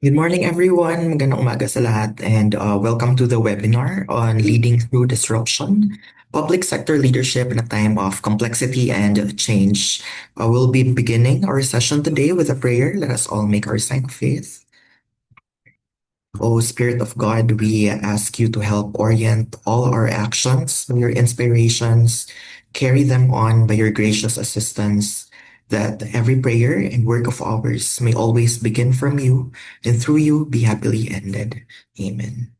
Good morning, everyone. Magandang umaga sa lahat, and welcome to the webinar on Leading Through Disruption, Public Sector Leadership in a Time of Complexity and Change. We'll be beginning our session today with a prayer. Let us all make our sign of faith. O Spirit of God, we ask you to help orient all our actions and your inspirations, carry them on by your gracious assistance, that every prayer and work of ours may always begin from you and through you be happily ended. Amen.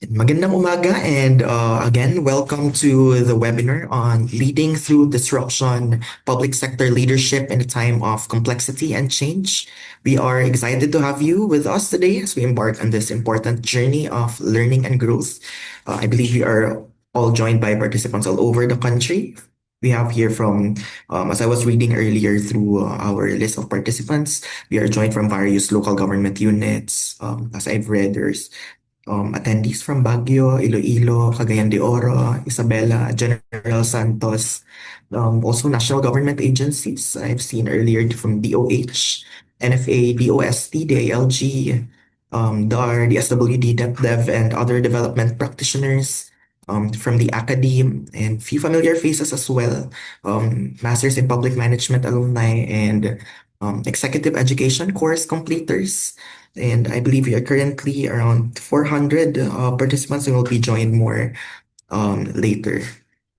Magandang umaga and again, welcome to the webinar on Leading Through Disruption, Public Sector Leadership in a Time of Complexity and Change. We are excited to have you with us today as we embark on this important journey of learning and growth. I believe we are all joined by participants all over the country. We have here from, as I was reading earlier through our list of participants, we are joined from various local government units. As I've read, there's attendees from Baguio, Iloilo, Cagayan de Oro, Isabela, General Santos, also national government agencies. I've seen earlier from DOH, NFA, DOST, DILG, DAR, DSWD, DepDev, and other development practitioners from the academe, and few familiar faces as well, Masters in Public Management alumni and executive education course completers. And I believe we are currently around 400 participants and will be joined more later.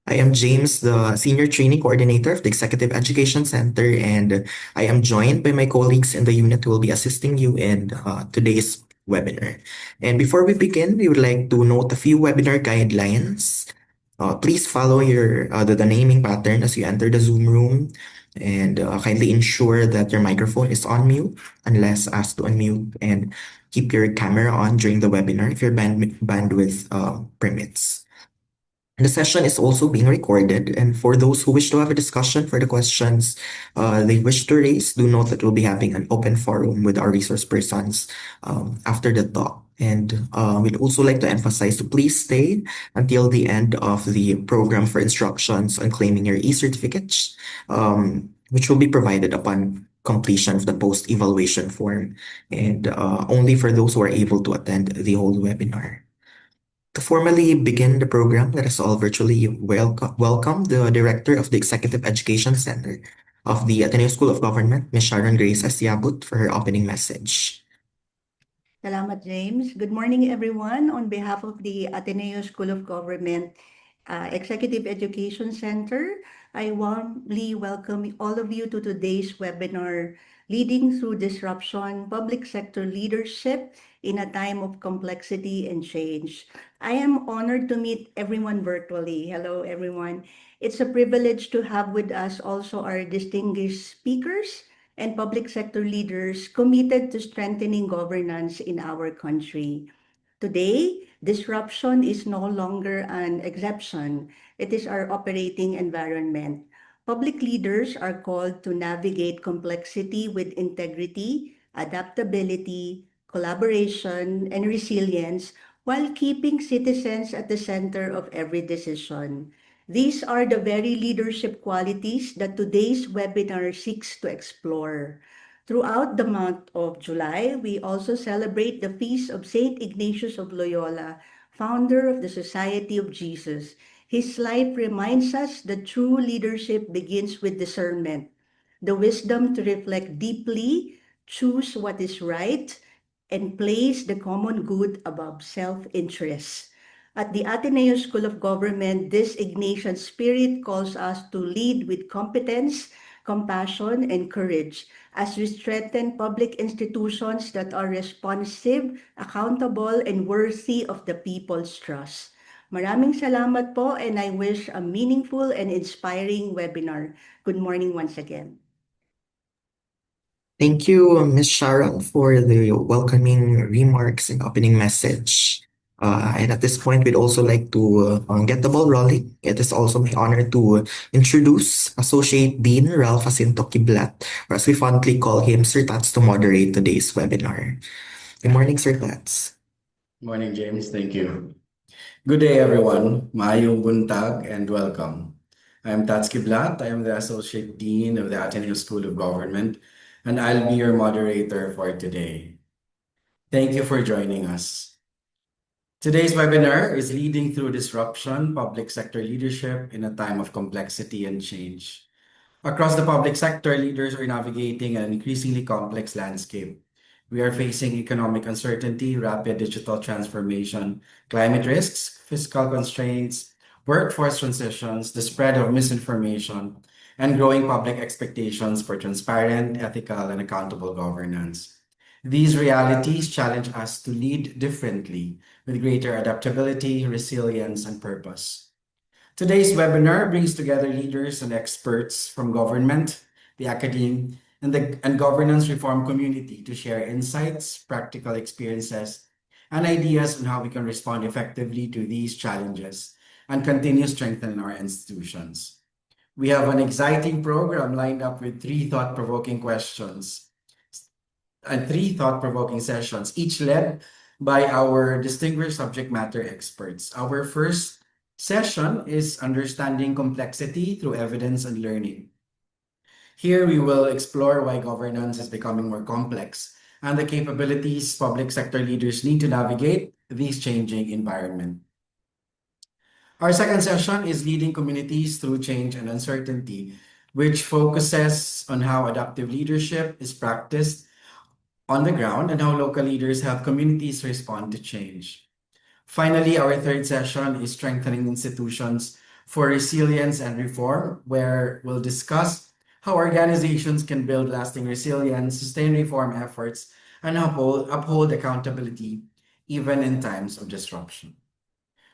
I am James, the Senior Training Coordinator of the Executive Education Center, and I am joined by my colleagues in the unit who will be assisting you in today's webinar. And before we begin, we would like to note a few webinar guidelines. Please follow the naming pattern as you enter the Zoom room, and kindly ensure that your microphone is on mute unless asked to unmute, and keep your camera on during the webinar if your bandwidth permits. The session is also being recorded, and for those who wish to have a discussion for the questions they wish to raise, do note that we'll be having an open forum with our resource persons after the talk. And we'd also like to emphasize to please stay until the end of the program for instructions on claiming your e-certificates, which will be provided upon completion of the post-evaluation form, and only for those who are able to attend the whole webinar. To formally begin the program, let us all virtually welcome the Director of the Executive Education Center of the Ateneo School of Government, Ms. Sharon Grace Asiabut, for her opening message. Salamat, James. Good morning, everyone. On behalf of the Ateneo School of Government Executive Education Center, I warmly welcome all of you to today's webinar, Leading Through Disruption, Public Sector Leadership in a Time of Complexity and Change. I am honored to meet everyone virtually. Hello, everyone. It's a privilege to have with us also our distinguished speakers and public sector leaders committed to strengthening governance in our country. Today, disruption is no longer an exception. It is our operating environment. Public leaders are called to navigate complexity with integrity, adaptability, collaboration, and resilience while keeping citizens at the center of every decision. These are the very leadership qualities that today's webinar seeks to explore. Throughout the month of July, we also celebrate the feast of Saint Ignatius of Loyola, founder of the Society of Jesus. His life reminds us that true leadership begins with discernment, the wisdom to reflect deeply, choose what is right, and place the common good above self-interest. At the Ateneo School of Government, this Ignatian spirit calls us to lead with competence, compassion, and courage as we strengthen public institutions that are responsive, accountable, and worthy of the people's trust. Maraming salamat po, and I wish a meaningful and inspiring webinar. Good morning once again. Thank you, Ms. Sharon, for the welcoming remarks and opening message. And at this point, we'd also like to get the ball rolling. It is also my honor to introduce Associate Dean Ralph Jacinto Kiblat, or as we fondly call him, Sir Tats, to moderate today's webinar. Good morning, Sir Tats. Morning, James. Thank you. Good day, everyone. Maayong buntag and welcome. I am Tats Kiblat. I am the Associate Dean of the Ateneo School of Government. and I'll be your moderator for today. Thank you for joining us. Today's webinar is Leading Through Disruption, Public Sector Leadership in a Time of Complexity and Change. Across the public sector, leaders are navigating an increasingly complex landscape. We are facing economic uncertainty, rapid digital transformation, climate risks, fiscal constraints, workforce transitions, the spread of misinformation, and growing public expectations for transparent, ethical, and accountable governance. These realities challenge us to lead differently with greater adaptability, resilience, and purpose. Today's webinar brings together leaders and experts from government, the academe, and governance reform community to share insights, practical experiences, and ideas on how we can respond effectively to these challenges and continue strengthening our institutions. We have an exciting program lined up with three thought-provoking questions and three thought-provoking sessions, each led by our distinguished subject matter experts. Our first session is Understanding Complexity Through Evidence and Learning. Here we will explore why governance is becoming more complex and the capabilities public sector leaders need to navigate this changing environment. Our second session is Leading Communities Through Change and Uncertainty, which focuses on how adaptive leadership is practiced on the ground and how local leaders help communities respond to change. Finally, our third session is Strengthening Institutions for Resilience and Reform, where we'll discuss how organizations can build lasting resilience, sustain reform efforts, and uphold accountability even in times of disruption.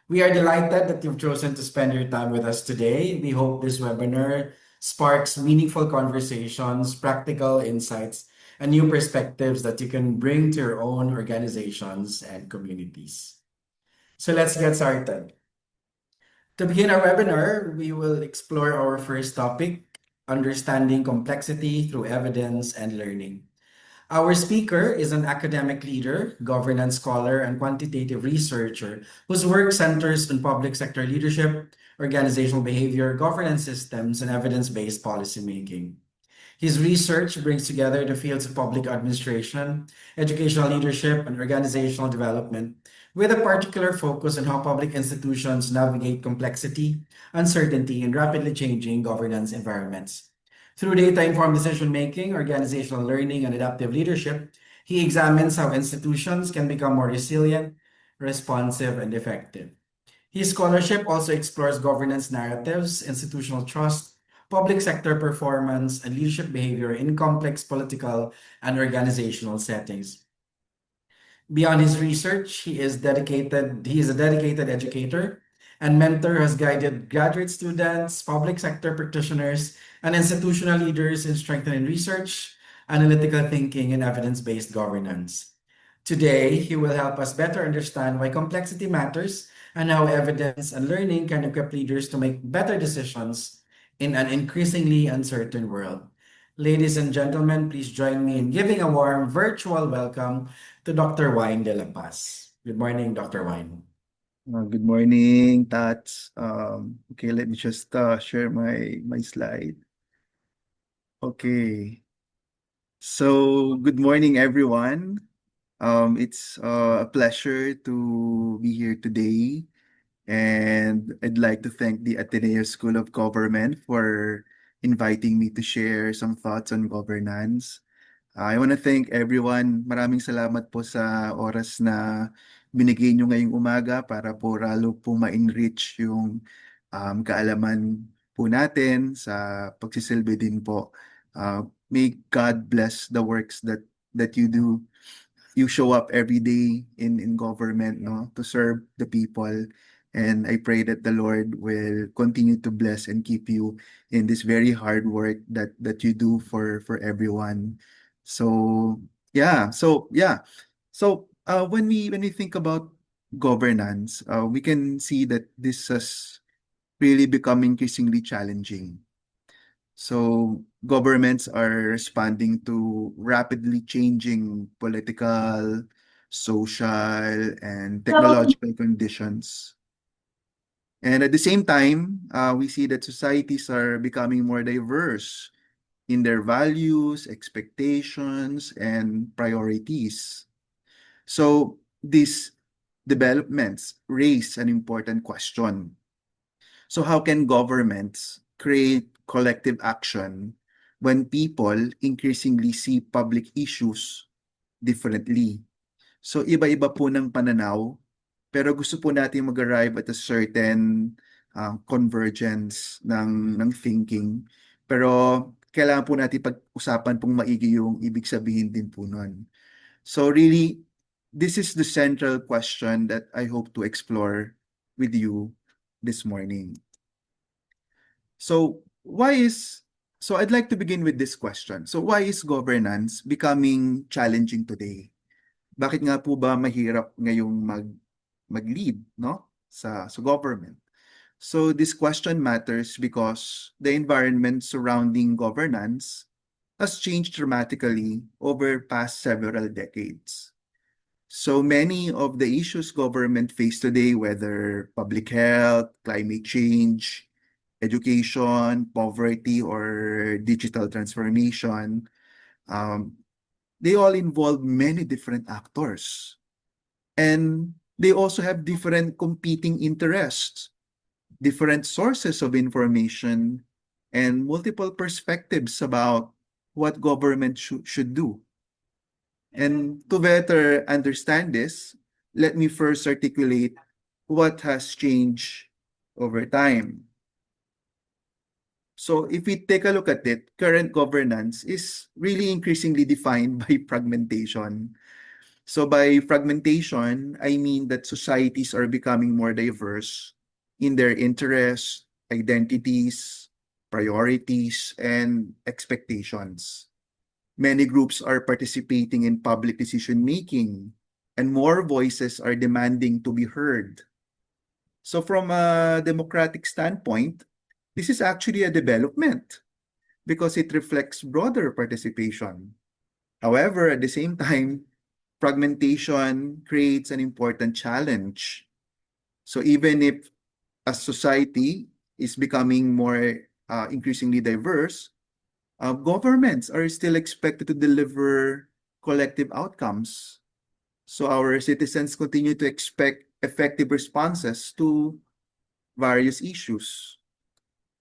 We are delighted that you've chosen to spend your time with us today. We hope this webinar sparks meaningful conversations, practical insights, and new perspectives that you can bring to your own organizations and communities. So let's get started. To begin our webinar, we will explore our first topic, Understanding Complexity Through Evidence and Learning. Our speaker is an academic leader, governance scholar, and quantitative researcher whose work centers on public sector leadership, organizational behavior, governance systems, and evidence-based policymaking. His research brings together the fields of public administration, educational leadership, and organizational development, with a particular focus on how public institutions navigate complexity, uncertainty, and rapidly changing governance environments. Through data-informed decision-making, organizational learning, and adaptive leadership, he examines how institutions can become more resilient, responsive, and effective. His scholarship also explores governance narratives, institutional trust, public sector performance, and leadership behavior in complex political and organizational settings. Beyond his research, he is a dedicated educator and mentor who has guided graduate students, public sector practitioners, and institutional leaders in strengthening research, analytical thinking, and evidence-based governance. Today, he will help us better understand why complexity matters and how evidence and learning can equip leaders to make better decisions in an increasingly uncertain world. Ladies and gentlemen, please join me in giving a warm virtual welcome to Dr. Wine de la Paz. Good morning, Dr. Wine. Good morning, Tats. Okay, let me just share my slide. Okay. So, good morning, everyone. It's a pleasure to be here today, and I'd like to thank the Ateneo School of Government for inviting me to share some thoughts on governance. I want to thank everyone. Maraming salamat po sa oras na binigay nyo ngayong umaga para po lalo po ma-enrich yung kaalaman po natin sa pagsisilbi din po. May God bless the works that you do. You show up every day in government, no, to serve the people. And I pray that the Lord will continue to bless and keep you in this very hard work that you do for everyone. So yeah. So when we think about governance, we can see that this has really become increasingly challenging. So governments are responding to rapidly changing political, social, and technological conditions. And at the same time, we see that societies are becoming more diverse, in their values, expectations, and priorities. So these developments raise an important question. So how can governments create collective action when people increasingly see public issues differently? So iba-iba po ng pananaw, pero gusto po natin mag-arrive at a certain convergence ng thinking. Pero kailangan po natin pag-usapan pong maigi yung ibig sabihin din po nun. So really, this is the central question that I hope to explore with you this morning. So I'd like to begin with this question. So why is governance becoming challenging today? Bakit nga po ba mahirap ngayong mag-lead, no? Sa government. So this question matters because the environment surrounding governance has changed dramatically over past several decades. So many of the issues government face today, whether public health, climate change, education, poverty, or digital transformation, they all involve many different actors. And they also have different competing interests, different sources of information, and multiple perspectives about what government should do. And to better understand this, let me first articulate what has changed over time. So if we take a look at it, current governance is really increasingly defined by fragmentation. So by fragmentation, I mean that societies are becoming more diverse in their interests, identities, priorities, and expectations. Many groups are participating in public decision making, and more voices are demanding to be heard. So from a democratic standpoint, this is actually a development because it reflects broader participation. However, at the same time, fragmentation creates an important challenge. So even if a society is becoming more increasingly diverse, governments are still expected to deliver collective outcomes. So our citizens continue to expect effective responses to various issues.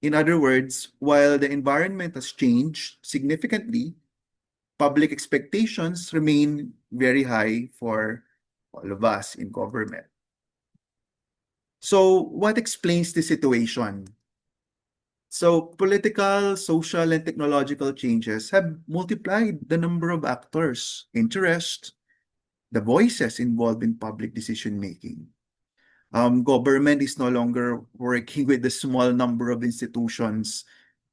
In other words, while the environment has changed significantly, public expectations remain very high for all of us in government. So what explains the situation? So political, social, and technological changes have multiplied the number of actors, interests, the voices involved in public decision-making. Government is no longer working with a small number of institutions.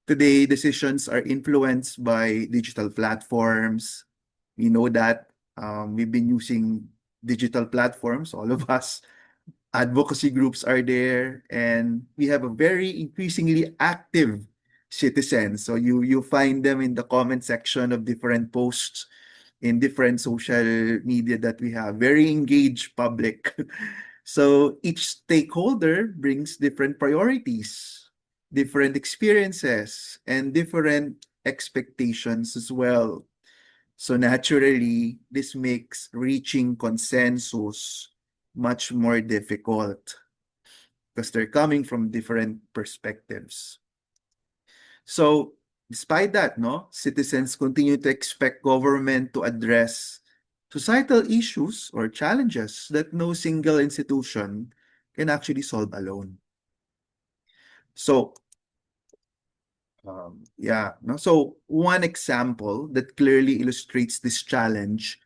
Today, decisions are influenced by digital platforms. We know that we've been using digital platforms, all of us. Advocacy groups are there, and we have a very increasingly active citizens. So you find them in the comment section of different posts in different social media that we have. Very engaged public. So each stakeholder brings different priorities, different experiences, and different expectations as well. So naturally, this makes reaching consensus much more difficult because they're coming from different perspectives. So despite that, citizens continue to expect government to address societal issues or challenges that no single institution can actually solve alone. So so one example that clearly illustrates this challenge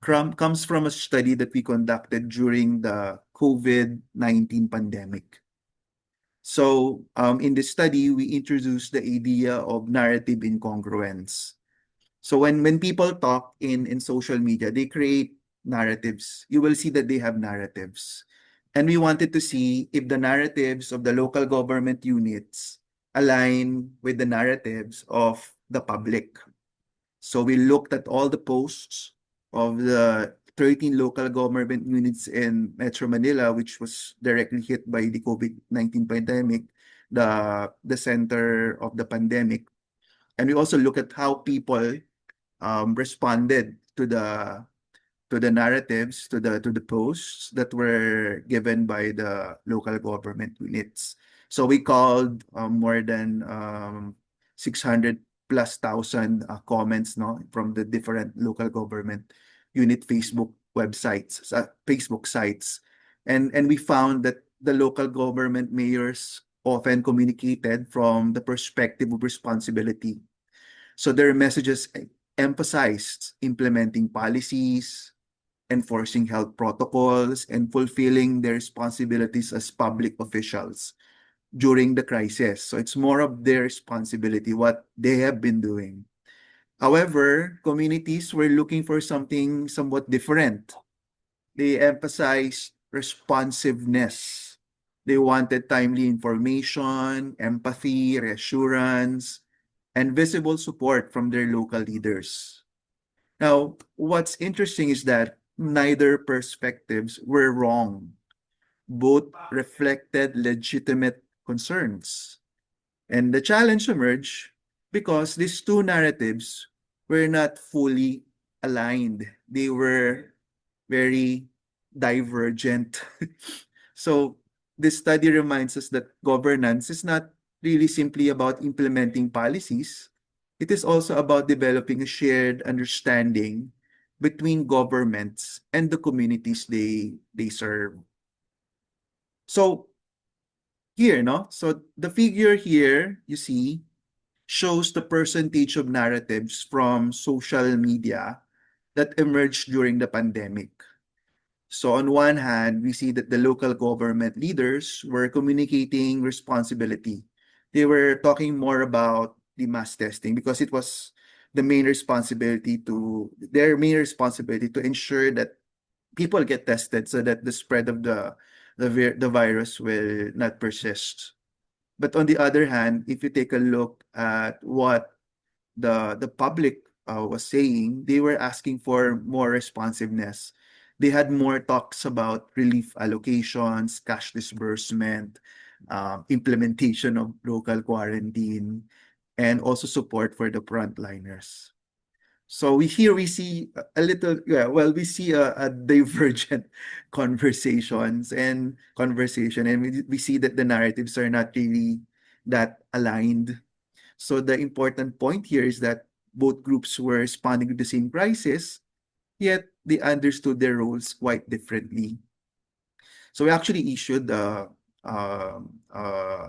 comes from a study that we conducted during the COVID-19 pandemic. So in this study, we introduced the idea of narrative incongruence. So when people talk in social media, they create narratives. You will see that they have narratives. And we wanted to see if the narratives of the local government units align with the narratives of the public. So we looked at all the posts of the 13 local government units in Metro Manila, which was directly hit by the COVID-19 pandemic, the center of the pandemic. And we also look at how people responded to the narratives, to the posts that were given by the local government units. So we called more than 600 plus thousand comments, no, from the different local government unit Facebook websites, Facebook sites, and we found that the local government mayors often communicated from the perspective of responsibility. So their messages emphasized implementing policies, enforcing health protocols, and fulfilling their responsibilities as public officials during the crisis. So it's more of their responsibility, what they have been doing. However, communities were looking for something somewhat different. They emphasized responsiveness. They wanted timely information, empathy, reassurance, and visible support from their local leaders. Now, what's interesting is that neither perspectives were wrong. Both reflected legitimate concerns. And the challenge emerged because these two narratives were not fully aligned. They were very divergent. So this study reminds us that governance is not really simply about implementing policies. It is also about developing a shared understanding between governments and the communities they serve. So here, no? So the figure here, you see, shows the percentage of narratives from social media that emerged during the pandemic. So on one hand, we see that the local government leaders were communicating responsibility. They were talking more about the mass testing because it was their main responsibility to ensure that people get tested so that the spread of the virus will not persist. But on the other hand, if you take a look at what the public was saying, they were asking for more responsiveness. They had more talks about relief allocations, cash disbursement, implementation of local quarantine, and also support for the frontliners. So we see a little, yeah, well, we see a divergent conversation, and we see that the narratives are not really that aligned. So the important point here is that both groups were responding to the same crisis, yet they understood their roles quite differently. So we actually issued a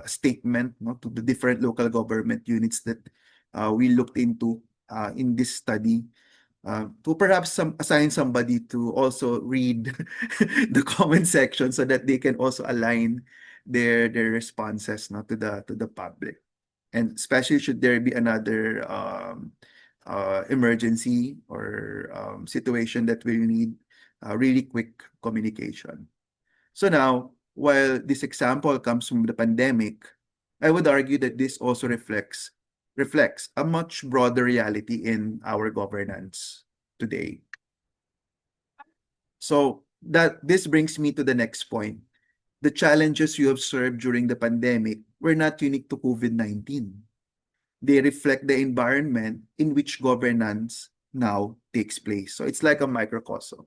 statement, no, to the different local government units that we looked into in this study, to perhaps assign somebody to also read the comment section so that they can also align their responses, no, to the public. And especially should there be another emergency or situation that will need really quick communication. So now, while this example comes from the pandemic, I would argue that this also reflects a much broader reality in our governance today. So that this brings me to the next point. The challenges you observed during the pandemic were not unique to COVID-19. They reflect the environment in which governance now takes place. So it's like a microcosm.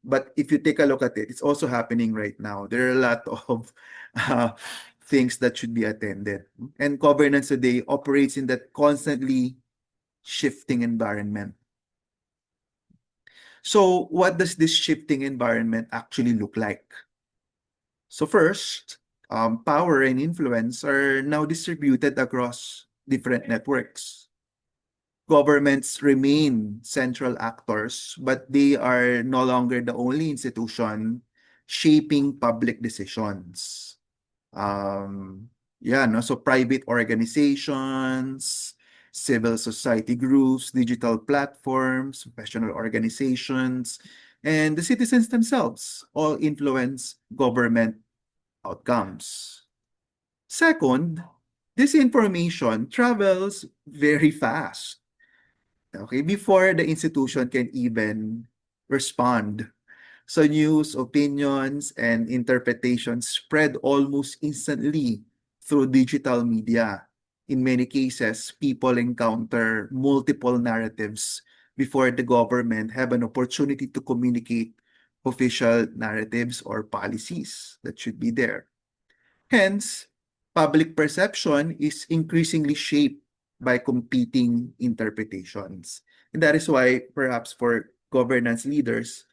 But if you take a look at it, it's also happening right now. There are a lot of uh, things that should be attended. And governance today operates in that constantly shifting environment. So what does this shifting environment actually look like? So first, power and influence are now distributed across different networks. Governments remain central actors, but they are no longer the only institution shaping public decisions. Yeah, no, so private organizations, civil society groups, digital platforms, professional organizations, and the citizens themselves all influence government outcomes. Second, this information travels very fast. Okay, before the institution can even respond. So news, opinions, and interpretations spread almost instantly through digital media, in many cases, people encounter multiple narratives before the government have an opportunity to communicate official narratives or policies that should be there. Hence, public perception is increasingly shaped by competing interpretations. And that is why, perhaps for governance leaders,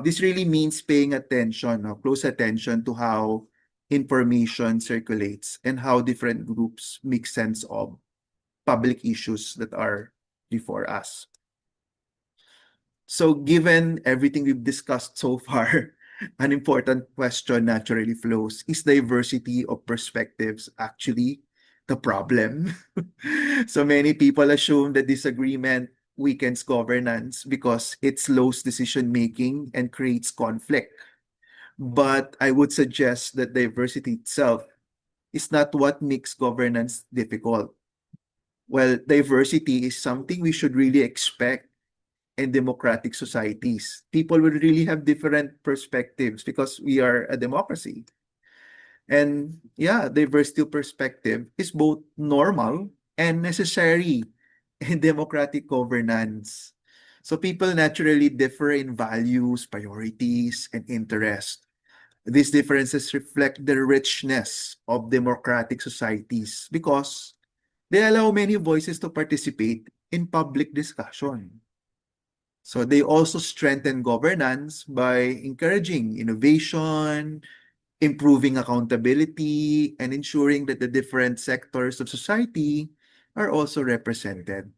this really means paying attention, close attention to how information circulates and how different groups make sense of public issues that are before us. So given everything we've discussed so far, an important question naturally flows. Is diversity of perspectives actually the problem? So many people assume that disagreement weakens governance because it slows decision making and creates conflict. But I would suggest that diversity itself is not what makes governance difficult. Well, diversity is something we should really expect in democratic societies. People will really have different perspectives because we are a democracy. And yeah, diversity of perspective is both normal and necessary in democratic governance. So people naturally differ in values, priorities, and interest. These differences reflect the richness of democratic societies because they allow many voices to participate in public discussion. So they also strengthen governance by encouraging innovation, improving accountability, and ensuring that the different sectors of society are also represented.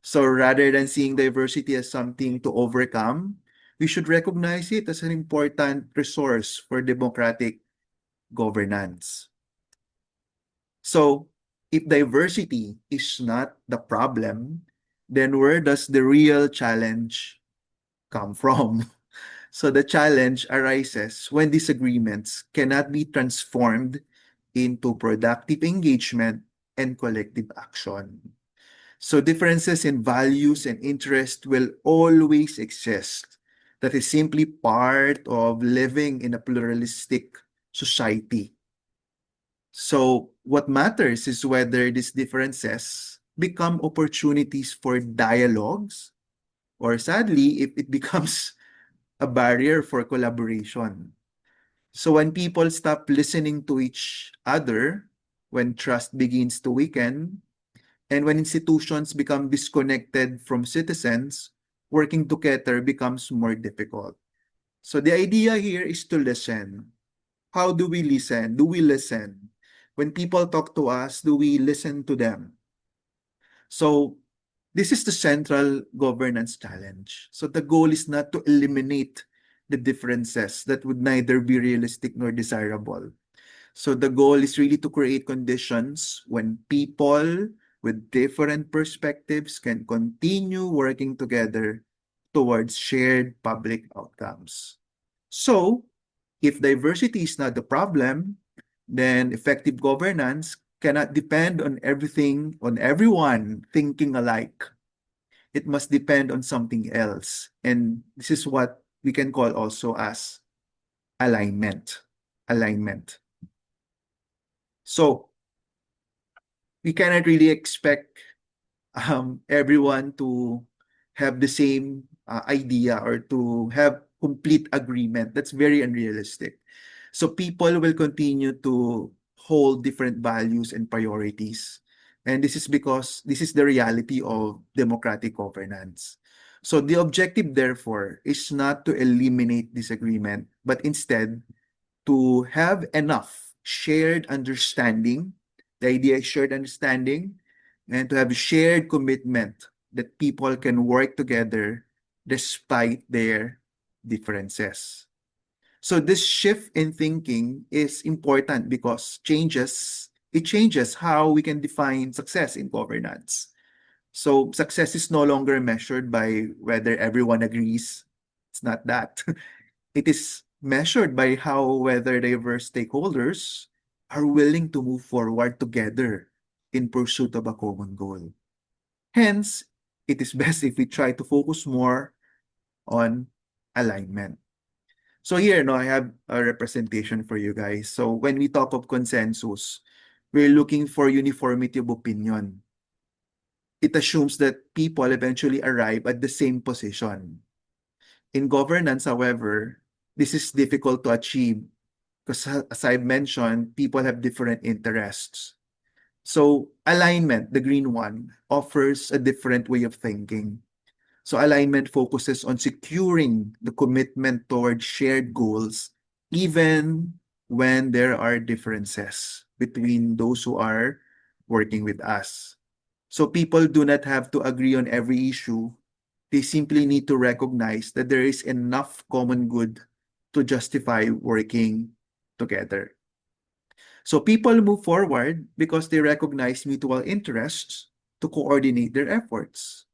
So rather than seeing diversity as something to overcome, we should recognize it as an important resource for democratic governance. So if diversity is not the problem, then where does the real challenge come from? So the challenge arises when disagreements cannot be transformed into productive engagement and collective action. So differences in values and interest will always exist. That is simply part of living in a pluralistic society. So what matters is whether these differences become opportunities for dialogues or sadly, if it becomes a barrier for collaboration. So when people stop listening to each other, when trust begins to weaken, and when institutions become disconnected from citizens, working together becomes more difficult. So the idea here is to listen. How do we listen? Do we listen? When people talk to us, do we listen to them? So this is the central governance challenge. So the goal is not to eliminate the differences that would neither be realistic nor desirable. So the goal is really to create conditions when people with different perspectives can continue working together towards shared public outcomes. So if diversity is not the problem, then effective governance cannot depend on everyone thinking alike. It must depend on something else. And this is what we can call also as alignment. Alignment. So we cannot really expect everyone to have the same idea or to have complete agreement. That's very unrealistic. So people will continue to hold different values and priorities. And this is because this is the reality of democratic governance. So the objective, therefore, is not to eliminate disagreement, but instead to have enough shared understanding. The idea is shared understanding and to have shared commitment that people can work together despite their differences. So this shift in thinking is important because it changes how we can define success in governance. So success is no longer measured by whether everyone agrees. It's not that. It is measured by how whether diverse stakeholders are willing to move forward together in pursuit of a common goal. Hence, it is best if we try to focus more on alignment. So here, no, I have a representation for you guys. So when we talk of consensus, we're looking for uniformity of opinion. It assumes that people eventually arrive at the same position. In governance, however, this is difficult to achieve because, as I've mentioned, people have different interests. So, alignment, the green one, offers a different way of thinking. So, alignment focuses on securing the commitment toward shared goals, even when there are differences between those who are working with us. So, people do not have to agree on every issue. They simply need to recognize that there is enough common good to justify working together. So people move forward because they recognize mutual interests to coordinate their efforts.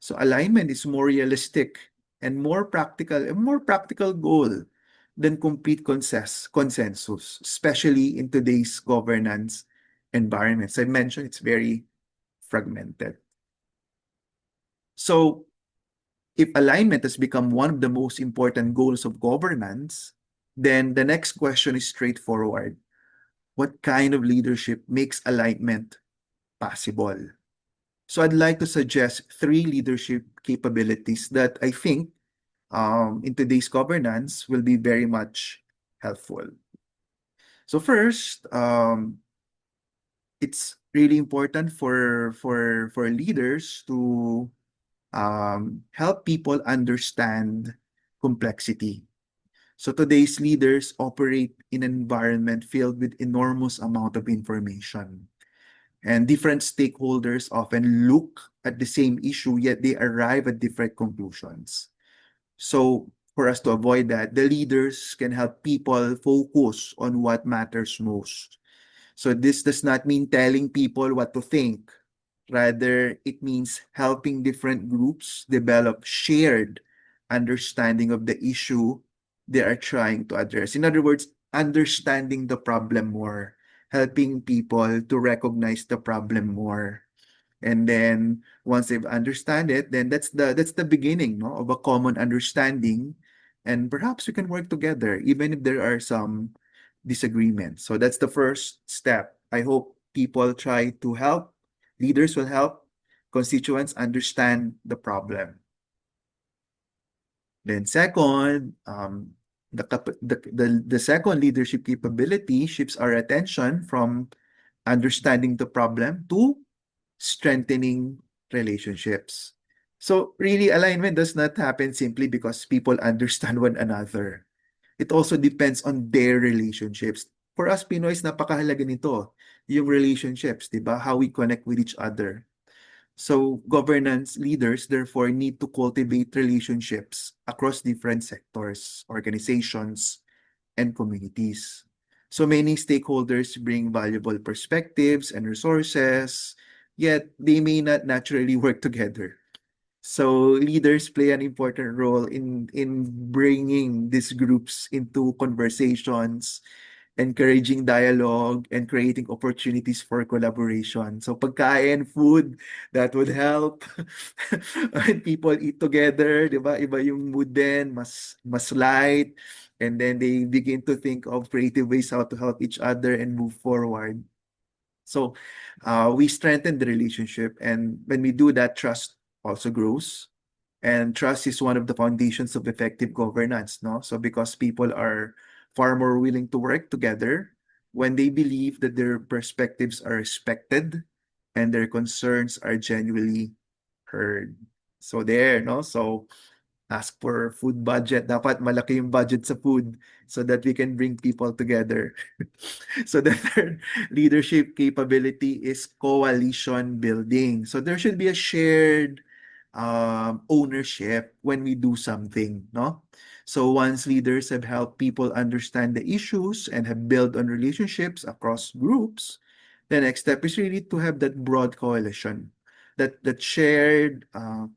So alignment is more realistic and a more practical goal than complete consensus, especially in today's governance environments. I mentioned it's very fragmented. So if alignment has become one of the most important goals of governance, then the next question is straightforward. What kind of leadership makes alignment possible? So I'd like to suggest three leadership capabilities that I think in today's governance will be very much helpful. So first, it's really important for leaders to help people understand complexity. So today's leaders operate in an environment filled with enormous amount of information. And different stakeholders often look at the same issue, yet they arrive at different conclusions. So for us to avoid that, the leaders can help people focus on what matters most. So this does not mean telling people what to think. Rather, it means helping different groups develop shared understanding of the issue they are trying to address. In other words, understanding the problem more, helping people to recognize the problem more. And then once they've understand it, then that's the beginning, no, of a common understanding. And perhaps we can work together, even if there are some disagreements. So that's the first step. I hope people try to help, leaders will help constituents understand the problem. Then second, the second leadership capability shifts our attention from understanding the problem to strengthening relationships. So really, alignment does not happen simply because people understand one another. It also depends on their relationships. For us Pinoys, napakahalaga nito, yung relationships, di ba? How we connect with each other. So governance leaders therefore need to cultivate relationships across different sectors, organizations, and communities. So many stakeholders bring valuable perspectives and resources, yet they may not naturally work together. So leaders play an important role in bringing these groups into conversations, encouraging dialogue, and creating opportunities for collaboration. So pagkain, food, that would help. When people eat together, di ba? Iba yung mood din, mas light. And then they begin to think of creative ways how to help each other and move forward. So we strengthen the relationship. And when we do that, trust also grows. And trust is one of the foundations of effective governance, no? So because people are far more willing to work together when they believe that their perspectives are respected and their concerns are genuinely heard. So there, no? So ask for food budget. Dapat malaki yung budget sa food so that we can bring people together. So the third leadership capability is coalition building. So there should be a shared ownership when we do something, no? So once leaders have helped people understand the issues and have built on relationships across groups, the next step is really to have that broad coalition, that shared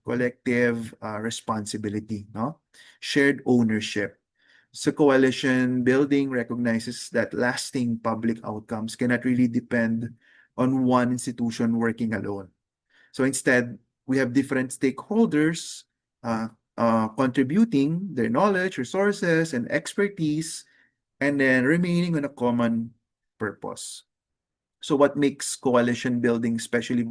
collective responsibility, no? Shared ownership. So coalition building recognizes that lasting public outcomes cannot really depend on one institution working alone. So instead, we have different stakeholders contributing their knowledge, resources, and expertise, and then remaining on a common purpose. So what makes coalition building especially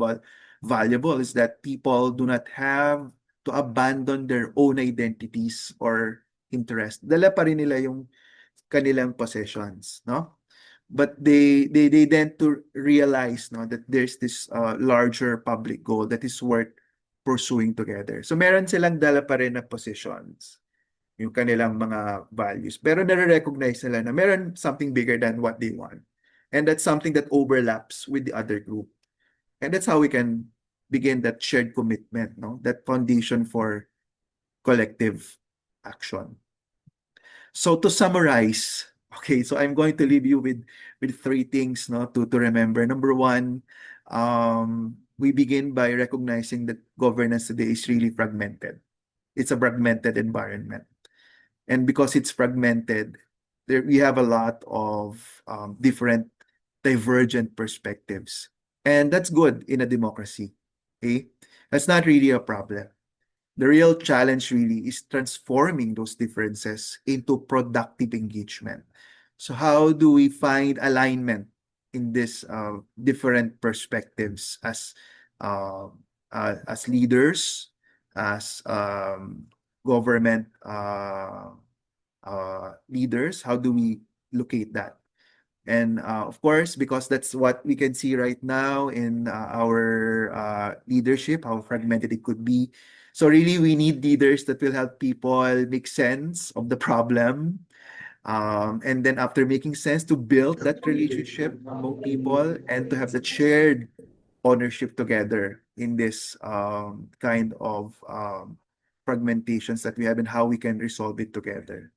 valuable is that people do not have to abandon their own identities or interests. Dala pa rin nila yung kanilang possessions, no? But they tend to realize, no, that there's this larger public goal that is worth pursuing together. So meron silang dala pa rin na positions, yung kanilang mga values. Pero nare-recognize nila na meron something bigger than what they want. And that's something that overlaps with the other group. And that's how we can begin that shared commitment, no? That foundation for collective action. So to summarize, okay, so I'm going to leave you with three things, no, to remember. Number one, we begin by recognizing that governance today is really fragmented. It's a fragmented environment. And because it's fragmented, we have a lot of different divergent perspectives. And that's good in a democracy. Okay? That's not really a problem. The real challenge really is transforming those differences into productive engagement. So how do we find alignment in this different perspectives as leaders, as government leaders? How do we locate that? And of course, because that's what we can see right now in our leadership, how fragmented it could be. So really, we need leaders that will help people make sense of the problem. And then after making sense, to build that relationship among people and to have that shared ownership together in this kind of fragmentations that we have and how we can resolve it together.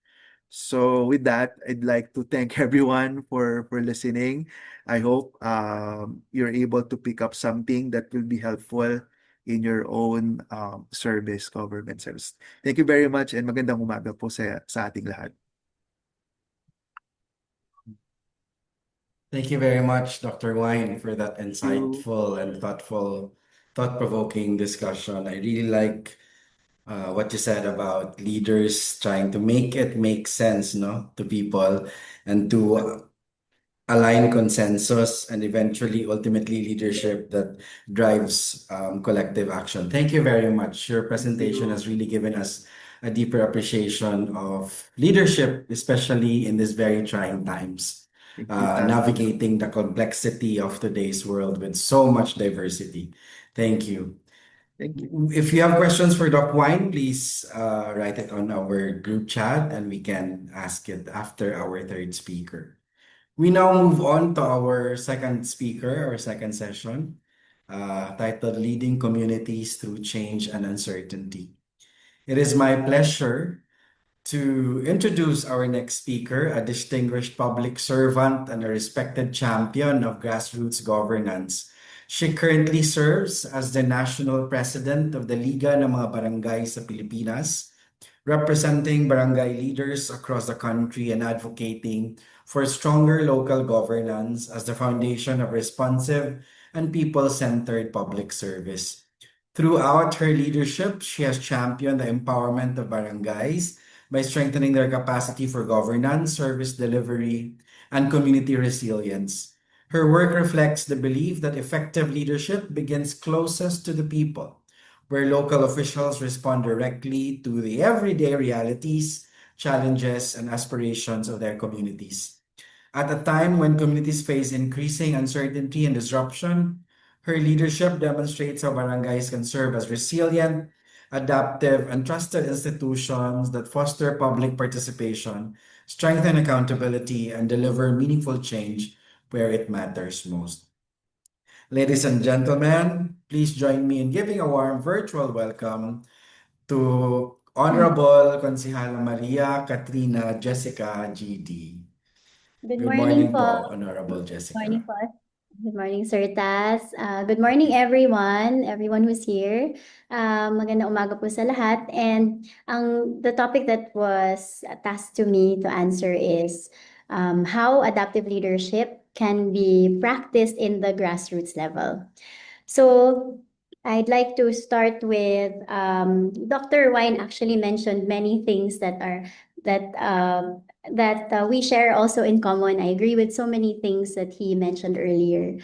So with that, I'd like to thank everyone for listening. I hope you're able to pick up something that will be helpful in your own government service. Thank you very much and magandang umaga po sa ating lahat. Thank you very much, Dr. Wine, for that insightful and thought-provoking discussion. I really like what you said about leaders trying to make it make sense, no, to people and to align consensus and eventually, ultimately, leadership that drives collective action. Thank you very much. Your presentation has really given us a deeper appreciation of leadership, especially in these very trying times. Navigating the complexity of today's world with so much diversity. Thank you. Thank you. If you have questions for Doc Wine, please write it on our group chat and we can ask it after our third speaker. We now move on to our second speaker, our second session, titled Leading Communities Through Change and Uncertainty. It is my pleasure to introduce our next speaker, a distinguished public servant and a respected champion of grassroots governance. She currently serves as the national president of the Liga ng mga Barangay sa Pilipinas, representing barangay leaders across the country and advocating for stronger local governance as the foundation of responsive and people-centered public service. Throughout her leadership, she has championed the empowerment of barangays by strengthening their capacity for governance, service delivery, and community resilience. Her work reflects the belief that effective leadership begins closest to the people, where local officials respond directly to the everyday realities, challenges, and aspirations of their communities. At a time when communities face increasing uncertainty and disruption, her leadership demonstrates how barangays can serve as resilient, adaptive, and trusted institutions that foster public participation, strengthen accountability, and deliver meaningful change where it matters most. Ladies and gentlemen, please join me in giving a warm virtual welcome to Honorable Consihala Maria Katrina Jessica GD. Good Good morning morning po, po. Honorable Good Jessica. morning po. Good morning, Sir Tas. Good morning, everyone who's here. Magandang umaga po sa lahat. And the topic that was tasked to me to answer is how adaptive leadership can be practiced in the grassroots level. So I'd like to start with Dr. Wine actually mentioned many things that are we share also in common. I agree with so many things that he mentioned earlier.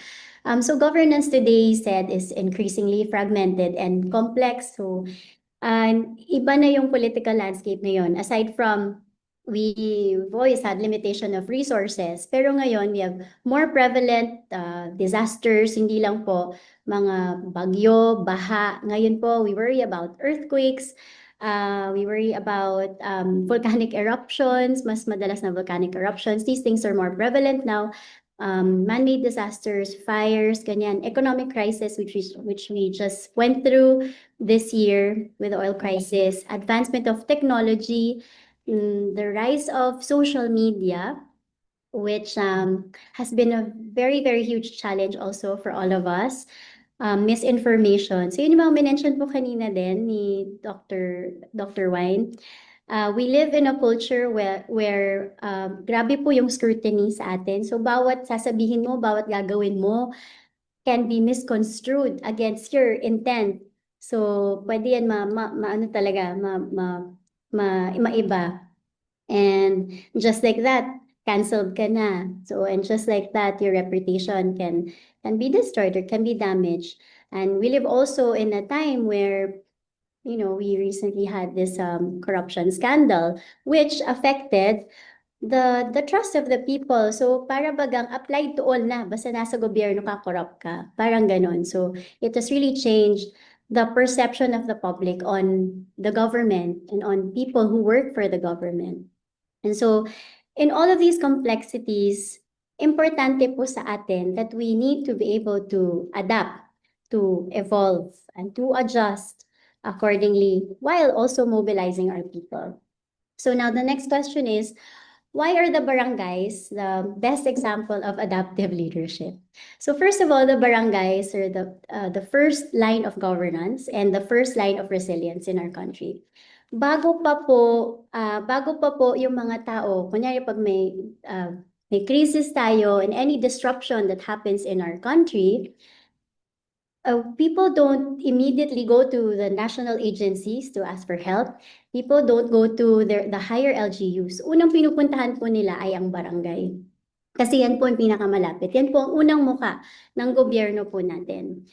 So governance today, he said, is increasingly fragmented and complex. So iba na yung political landscape ngayon. Aside from we've always had limitation of resources, pero ngayon we have more prevalent disasters, hindi lang po mga bagyo, baha. Ngayon po, we worry about earthquakes, we worry about volcanic eruptions, mas madalas na volcanic eruptions. These things are more prevalent now. Man-made disasters, fires, ganyan, economic crisis, which we just went through this year with the oil crisis, advancement of technology, the rise of social media, which has been a very, very huge challenge also for all of us. Misinformation. So yun yung mga mention po kanina din ni Dr. Wine. We live in a culture where grabe po yung scrutiny sa atin. So bawat sasabihin mo, bawat gagawin mo can be misconstrued against your intent. So pwede yan ano talaga, maiba. And just like that, canceled ka na. So, and just like that, your reputation can be destroyed or can be damaged. And we live also in a time where, you know, we recently had this corruption scandal, which affected the trust of the people. So, para bagang applied to all na, basta nasa gobyerno ka, corrupt ka. Parang ganon. So, it has really changed the perception of the public on the government and on people who work for the government. And so, in all of these complexities, importante po sa atin that we need to be able to adapt, to evolve, and to adjust accordingly while also mobilizing our people. So now the next question is, why are the barangays the best example of adaptive leadership? So first of all, the barangays are the first line of governance and the first line of resilience in our country. Bago pa po yung mga tao, kunyari pag may crisis tayo and any disruption that happens in our country, people don't immediately go to the national agencies to ask for help. People don't go to the higher LGUs. Unang pinupuntahan po nila ay ang barangay. Kasi yan po ang pinakamalapit. Yan po ang unang muka ng gobyerno po natin.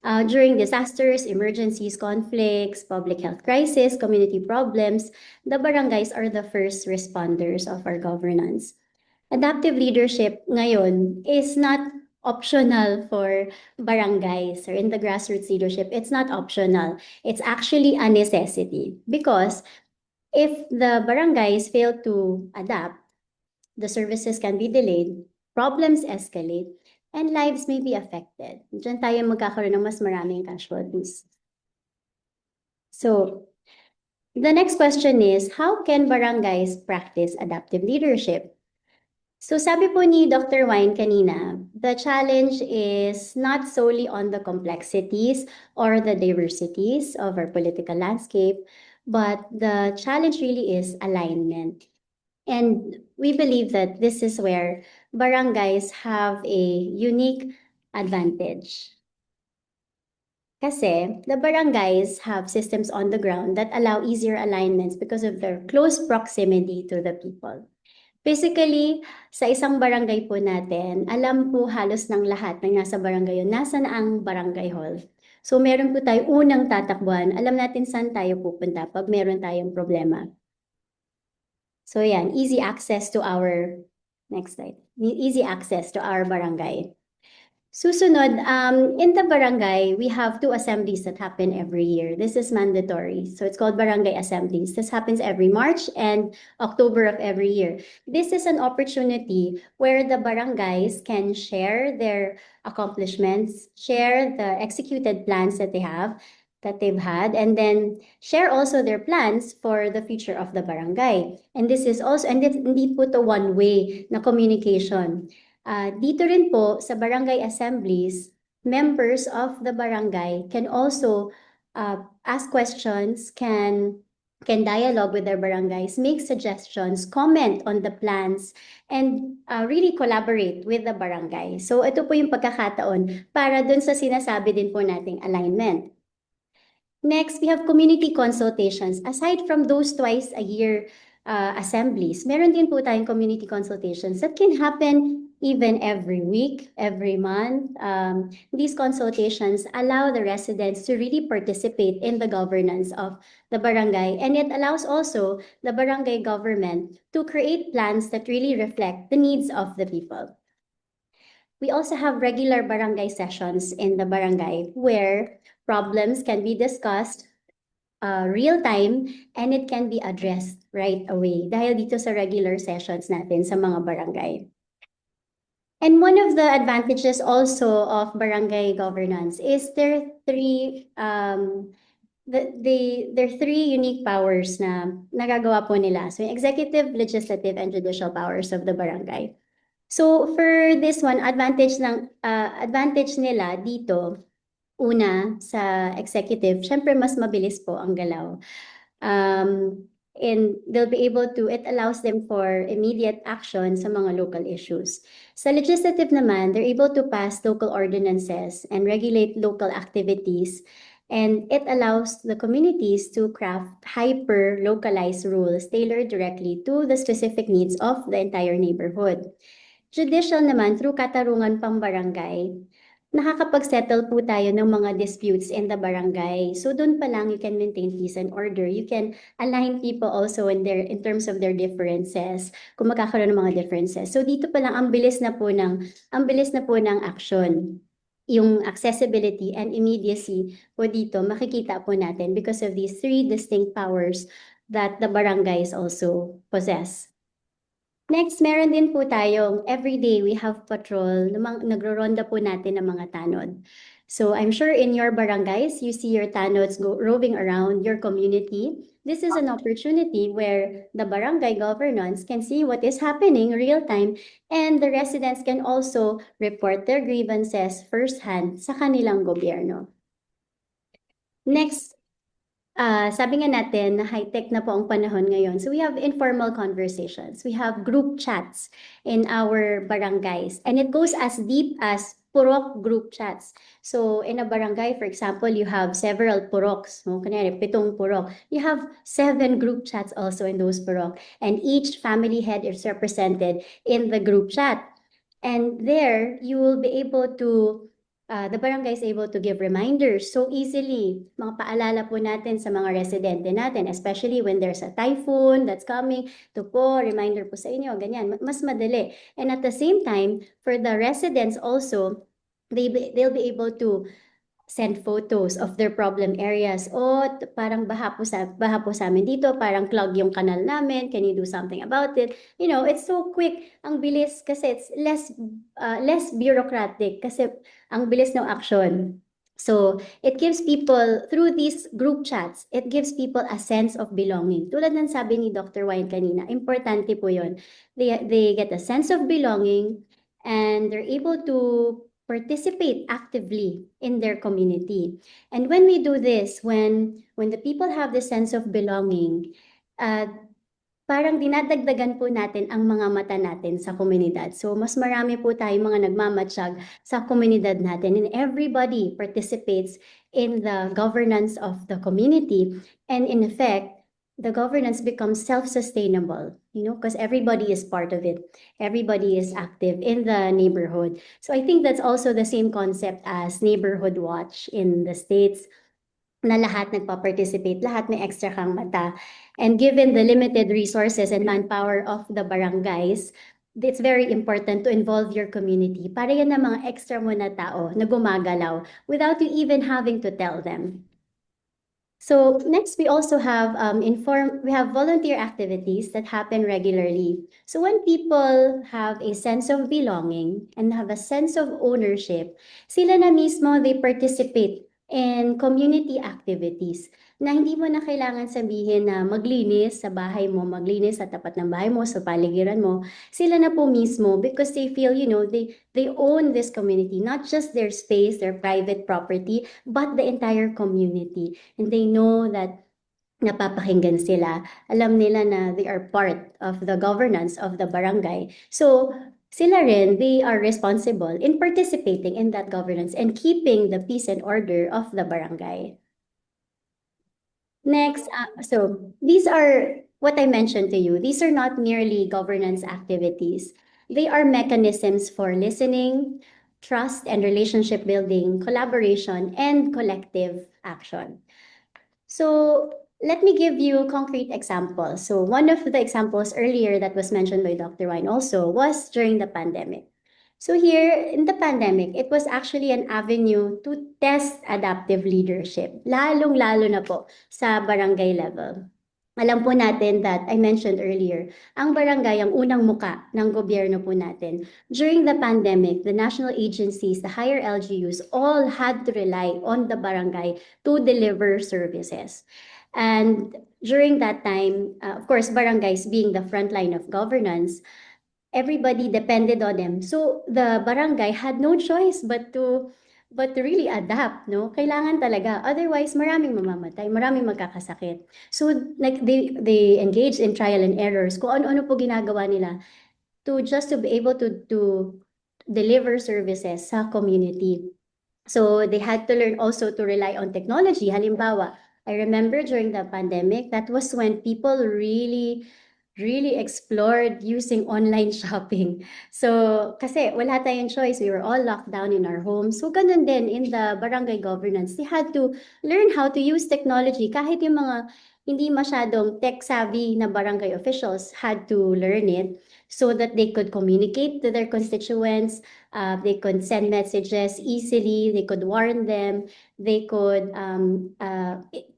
During disasters, emergencies, conflicts, public health crisis, community problems, the barangays are the first responders of our governance. Adaptive leadership ngayon is not optional for barangays or in the grassroots leadership. It's not optional. It's actually a necessity because if the barangays fail to adapt, the services can be delayed, problems escalate, and lives may be affected. Diyan tayo magkakaroon ng mas maraming casualties. So, the next question is, how can barangays practice adaptive leadership? So sabi po ni Dr. Wine kanina, the challenge is not solely on the complexities or the diversities of our political landscape, but the challenge really is alignment. And we believe that this is where barangays have a unique advantage. Kasi the barangays have systems on the ground that allow easier alignments because of their close proximity to the people. Basically, sa isang barangay po natin, alam po halos ng lahat ng nasa barangay yun, nasa na ang barangay hall. So meron po tayo unang tatakbuhan, alam natin saan tayo pupunta pag meron tayong problema. So yan, easy access to our, next slide, easy access to our barangay. Susunod, in the barangay, we have 2 assemblies that happen every year. This is mandatory. So it's called barangay assemblies. This happens every March and October of every year. This is an opportunity where the barangays can share their accomplishments, share the executed plans that they've had, and then share also their plans for the future of the barangay. And this is also, and hindi po to one-way na communication. Dito rin po sa barangay assemblies, members of the barangay can also ask questions, can dialogue with their barangays, make suggestions, comment on the plans, and really collaborate with the barangay. So ito po yung pagkakataon para dun sa sinasabi din po nating alignment. Next, we have community consultations. Aside from those twice a year assemblies, meron din po tayong community consultations that can happen even every week, every month. These consultations allow the residents to really participate in the governance of the barangay, and it allows also the barangay government to create plans that really reflect the needs of the people. We also have regular barangay sessions in the barangay where problems can be discussed real time, and it can be addressed right away dahil dito sa regular sessions natin sa mga barangay. And one of the advantages also of barangay governance is there are three unique powers na nagagawa po nila. So, yung executive, legislative, and judicial powers of the barangay. So, for this one, advantage nila dito, una, sa executive, syempre mas mabilis po ang galaw. And they'll be able to, it allows them for immediate action sa mga local issues. Sa legislative naman, they're able to pass local ordinances and regulate local activities. And it allows the communities to craft hyper-localized rules tailored directly to the specific needs of the entire neighborhood. Judicial naman, through katarungan pang barangay, nakakapag-settle po tayo ng mga disputes in the barangay. So doon pa lang you can maintain peace and order. You can align people also in terms of their differences, kung magkakaroon ng mga differences. So dito pa lang ang bilis na po ng action. Yung accessibility and immediacy po dito makikita po natin because of these three distinct powers that the barangays also possess. Next, meron din po tayong everyday we have patrol, nagro-ronda po natin ng mga tanod. So I'm sure in your barangays, you see your tanods roving around your community. This is an opportunity where the barangay governance can see what is happening real time, and the residents can also report their grievances firsthand sa kanilang gobyerno. Next, sabi nga natin na high-tech na po ang panahon ngayon. So we have informal conversations. We have group chats in our barangays. And it goes as deep as purok group chats. So in a barangay, for example, you have several puroks. No? Kunyari, 7 purok. You have 7 group chats also in those purok. And each family head is represented in the group chat. And there, you will be able to the barangay is able to give reminders so easily. Mga paalala po natin sa mga residente natin, especially when there's a typhoon that's coming. Ito po, reminder po sa inyo, ganyan. Mas madali. And at the same time, for the residents also, they'll be able to send photos of their problem areas. O parang baha po sa amin dito, parang clog yung kanal namin, can you do something about it? You know, it's so quick, ang bilis kasi it's less bureaucratic kasi ang bilis ng action. So it gives people, through these group chats, it gives people a sense of belonging. Tulad ng sabi ni Dr. Wayne kanina, importante po yun. They get a sense of belonging and they're able to participate actively in their community. And when we do this, when the people have this sense of belonging, parang dinadagdagan po natin ang mga mata natin sa komunidad. So mas marami po tayong mga nagmamatsyag sa komunidad natin, and everybody participates in the governance of the community. And in effect, the governance becomes self-sustainable, you know, because everybody is part of it. Everybody is active in the neighborhood. So I think that's also the same concept as Neighborhood Watch in the States, na lahat nagpa-participate, lahat may extra kang mata. And given the limited resources and manpower of the barangays, it's very important to involve your community para yan ang mga extra mo na tao na gumagalaw without you even having to tell them. So next, we also have volunteer activities that happen regularly. So when people have a sense of belonging and have a sense of ownership, sila na mismo, they participate in community activities na hindi mo na kailangan sabihin na maglinis sa bahay mo, maglinis sa tapat ng bahay mo, sa paligiran mo. Sila na po mismo because they feel, you know, they own this community, not just their space, their private property, but the entire community. And they know that napapakinggan sila. Alam nila na they are part of the governance of the barangay. So, sila rin, they are responsible in participating in that governance and keeping the peace and order of the barangay. Next, so these are what I mentioned to you, these are not merely governance activities. They are mechanisms for listening, trust and relationship building, collaboration, and collective action. So let me give you concrete examples. So one of the examples earlier that was mentioned by Dr. Wine also was during the pandemic. So here in the pandemic, it was actually an avenue to test adaptive leadership, lalong-lalo na po sa barangay level. Alam po natin that I mentioned earlier, ang barangay ang unang muka ng gobyerno po natin. During the pandemic, the national agencies, the higher LGUs, all had to rely on the barangay to deliver services. And during that time, of course, barangays being the front line of governance, everybody depended on them. So the barangay had no choice but to really adapt, no? Kailangan talaga. Otherwise, maraming mamamatay, maraming magkakasakit. So like they engaged in trial and errors. Kung ano-ano po ginagawa nila to just to be able to deliver services sa community. So they had to learn also to rely on technology. Halimbawa, I remember during the pandemic, that was when people really explored using online shopping. So, kasi wala tayong choice. We were all locked down in our homes. So, ganun din in the barangay governance. They had to learn how to use technology. Kahit yung mga hindi masyadong tech-savvy na barangay officials had to learn it so that they could communicate to their constituents. They could send messages easily. They could warn them. They could,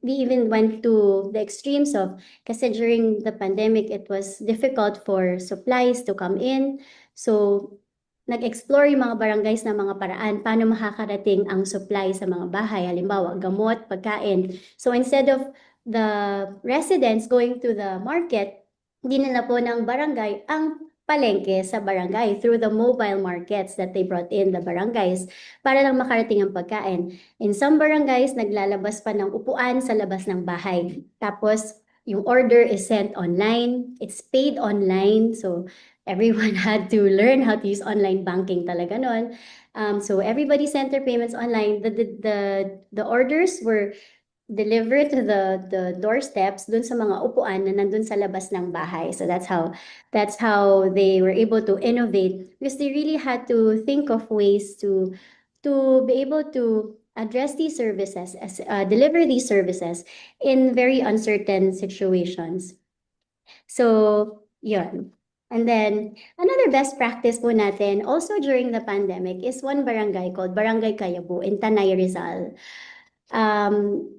we even went to the extremes of, kasi during the pandemic, it was difficult for supplies to come in. So, nag-explore yung mga barangays na mga paraan paano makakarating ang supply sa mga bahay. Halimbawa, gamot, pagkain. So, instead of the residents going to the market, dinala po ng barangay ang palengke sa barangay through the mobile markets that they brought in the barangays para lang makarating ang pagkain. In some barangays, naglalabas pa ng upuan sa labas ng bahay. Tapos, yung order is sent online. It's paid online. So, everyone had to learn how to use online banking talaga nun. So, everybody sent their payments online. The orders were delivered to the doorsteps dun sa mga upuan na nandun sa labas ng bahay. So that's how they were able to innovate, because they really had to think of ways to be able to address these services, deliver these services in very uncertain situations. So, yun. And then, another best practice po natin, also during the pandemic, is one barangay called Barangay Kayabu in Tanay, Rizal.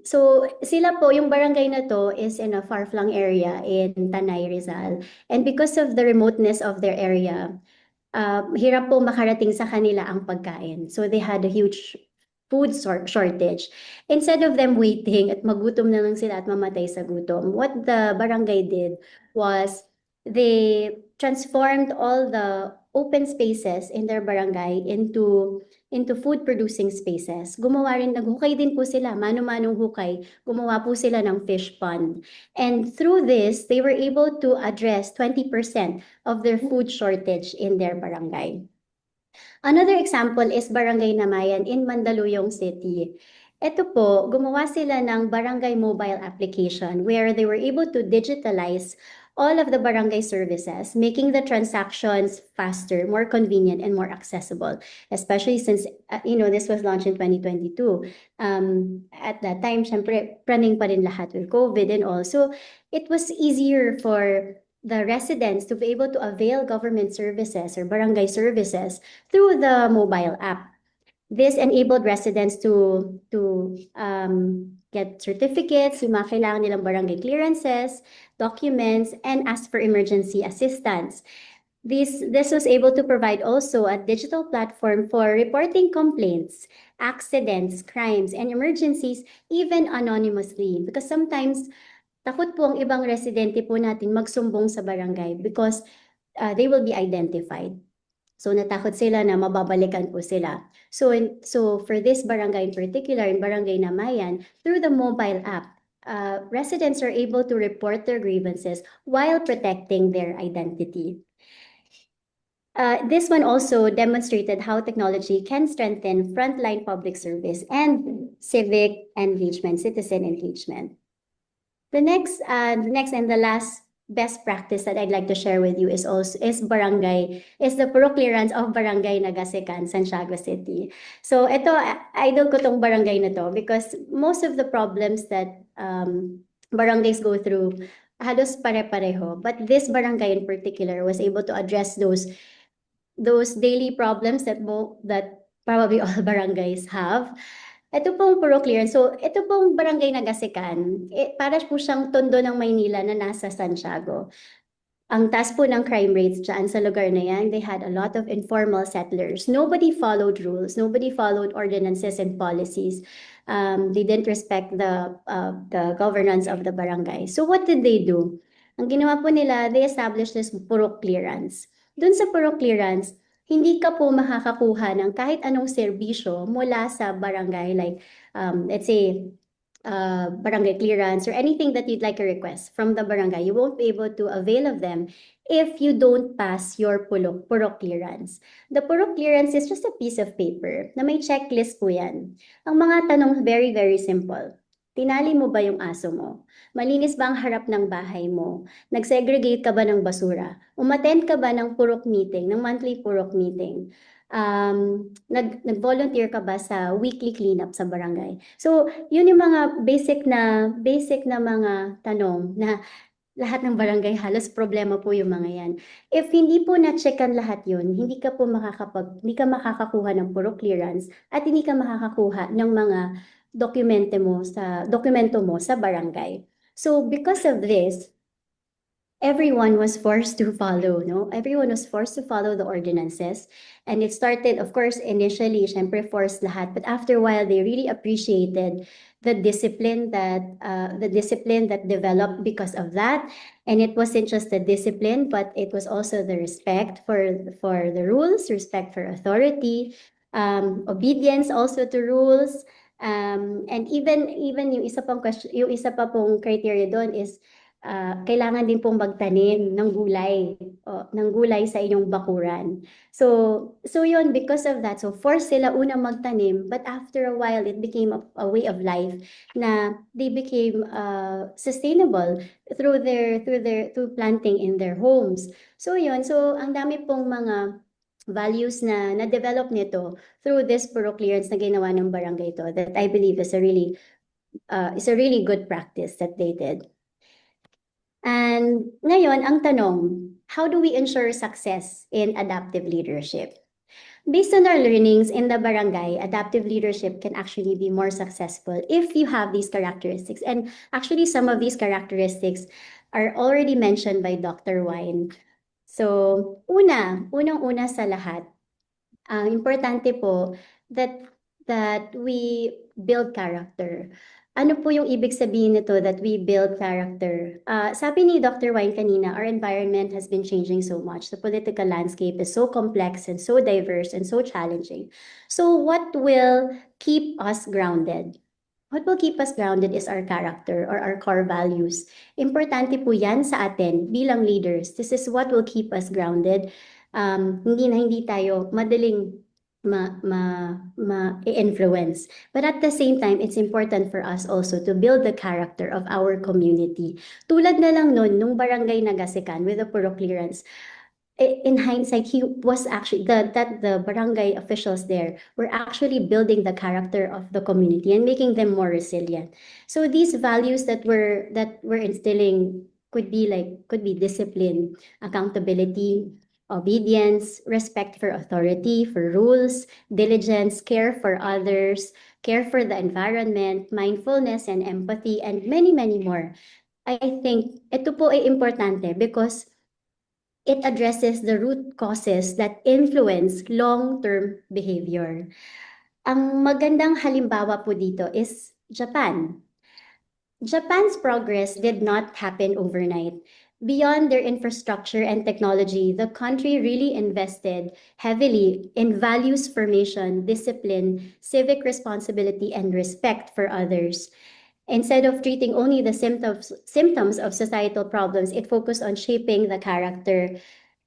So sila po, yung barangay na to is in a far-flung area in Tanay, Rizal. And because of the remoteness of their area, hirap po makarating sa kanila ang pagkain. So they had a huge food shortage. Instead of them waiting at magutom na lang sila at mamatay sa gutom, what the barangay did was they transformed all the open spaces in their barangay into food producing spaces. Naghukay din po sila, mano-manong hukay. Gumawa po sila ng fish pond. And through this, they were able to address 20% of their food shortage in their barangay. Another example is Barangay Namayan in Mandaluyong City. Ito po, gumawa sila ng barangay mobile application where they were able to digitalize all of the barangay services, making the transactions faster, more convenient, and more accessible, especially since, this was launched in 2022. At that time, syempre, running pa rin lahat with COVID and all. So it was easier for the residents to be able to avail government services or barangay services through the mobile app. This enabled residents to get certificates, yung mga kailangan nilang barangay clearances, documents, and ask for emergency assistance. This was able to provide also a digital platform for reporting complaints, accidents, crimes, and emergencies, even anonymously. Because sometimes, takot po ang ibang residente po natin magsumbong sa barangay because they will be identified. So natakot sila na mababalikan po sila. So for this barangay in particular, in Barangay Namayan, through the mobile app, residents are able to report their grievances while protecting their identity. This one also demonstrated how technology can strengthen frontline public service and civic engagement, citizen engagement. The next and the last best practice that I'd like to share with you is the puro clearance of Barangay Nagasikan, Santiago City. So ito, idol ko tong barangay na to because most of the problems that barangays go through halos pare-pareho. But this barangay in particular was able to address those daily problems that probably all barangays have. Ito pong puro clearance. So, ito pong barangay Nagasikan, para po siyang tondo ng Maynila na nasa Santiago. Ang taas po ng crime rates dyan sa lugar na yan, they had a lot of informal settlers. Nobody followed rules. Nobody followed ordinances and policies. They didn't respect the governance of the barangay. So what did they do? Ang ginawa po nila, they established this puro clearance. Doon sa puro clearance, hindi ka po makakakuha ng kahit anong serbisyo mula sa barangay, like let's say barangay clearance or anything that you'd like to request from the barangay. You won't be able to avail of them if you don't pass your puro clearance. The puro clearance is just a piece of paper na may checklist po yan. Ang mga tanong very, very simple. Tinali mo ba yung aso mo? Malinis ba ang harap ng bahay mo? Nag-segregate ka ba ng basura? Umattend ka ba ng purok meeting, ng monthly purok meeting? Nag-volunteer ka ba sa weekly cleanup sa barangay? So, yun yung mga basic na mga tanong na lahat ng barangay halos problema po yung mga yan. If hindi po na-checkan lahat yun, hindi ka makakakuha ng puro clearance at hindi ka makakakuha ng mga dokumento mo sa barangay. So, because of this, everyone was forced to follow, no? Everyone was forced to follow the ordinances. And it started, of course, initially, syempre forced lahat. But after a while, they really appreciated the discipline that developed because of that. And it wasn't just the discipline, but it was also the respect for the rules, respect for authority, obedience also to rules. And even yung isa pa pong criteria doon is kailangan din pong magtanim ng gulay sa inyong bakuran. So yun, because of that, so forced sila una magtanim, but after a while, it became a way of life na they became sustainable through planting in their homes. So yun, so ang dami pong mga values na na-develop nito through this puro clearance na ginawa ng barangay to that I believe is a really good practice that they did. And ngayon, ang tanong, how do we ensure success in adaptive leadership? Based on our learnings in the barangay, adaptive leadership can actually be more successful if you have these characteristics. And actually, some of these characteristics are already mentioned by Dr. Wine. So, unang-una sa lahat, importante po that we build character. Ano po yung ibig sabihin nito that we build character? Sabi ni Dr. Wine kanina, our environment has been changing so much. The political landscape is so complex and so diverse and so challenging. So what will keep us grounded? What will keep us grounded is our character or our core values. Importante po yan sa atin bilang leaders. This is what will keep us grounded. Hindi tayo madaling ma-influence. But at the same time, it's important for us also to build the character of our community. Tulad na lang nung barangay Nagasikan with the puro clearance, in hindsight, he was actually the barangay officials there were actually building the character of the community and making them more resilient. So these values that we're instilling could be discipline, accountability, obedience, respect for authority, for rules, diligence, care for others, care for the environment, mindfulness and empathy, and many, many more. I think ito po ay importante because it addresses the root causes that influence long-term behavior. Ang magandang halimbawa po dito is Japan. Japan's progress did not happen overnight. Beyond their infrastructure and technology, the country really invested heavily in values formation, discipline, civic responsibility, and respect for others. Instead of treating only the symptoms of societal problems, it focused on shaping the character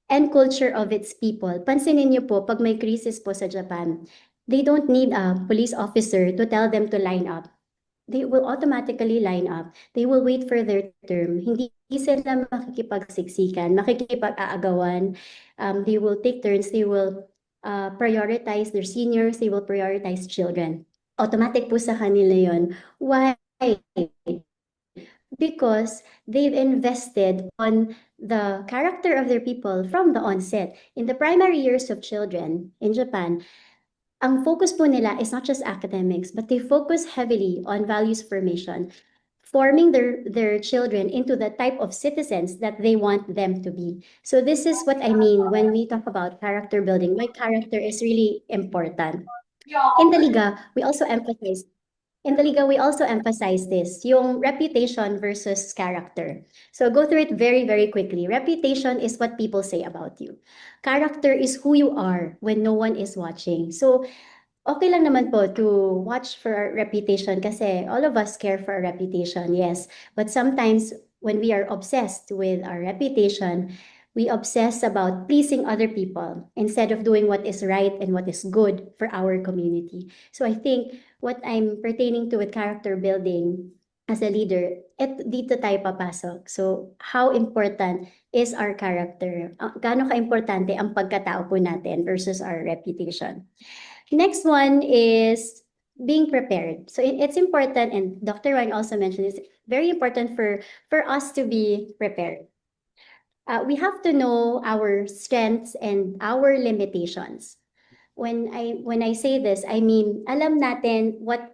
and culture of its people. Pansinin niyo po, pag may crisis po sa Japan, they don't need a police officer to tell them to line up. they will automatically line up. They will wait for their term. Hindi sila makikipagsiksikan, makikipag-aagawan. They will take turns. They will prioritize their seniors. They will prioritize children. Automatic po sa kanila yon. Why? Because they've invested on the character of their people from the onset. In the primary years of children in Japan, ang focus po nila is not just academics, but they focus heavily on values formation, forming their children into the type of citizens that they want them to be. So this is what I mean when we talk about character building. Why character is really important. In the Liga, we also emphasize this, yung reputation versus character. So go through it very, very quickly. Reputation is what people say about you. Character is who you are when no one is watching. So okay lang naman po to watch for our reputation kasi all of us care for our reputation, yes. But sometimes when we are obsessed with our reputation, we obsess about pleasing other people instead of doing what is right and what is good for our community. So I think what I'm pertaining to with character building as a leader, dito tayo papasok. So how important is our character? Gaano ka-importante ang pagkatao po natin versus our reputation? Next one is being prepared. So it's important, and Dr. Wang also mentioned it's very important for us to be prepared. We have to know our strengths and our limitations. When I say this, I mean alam natin what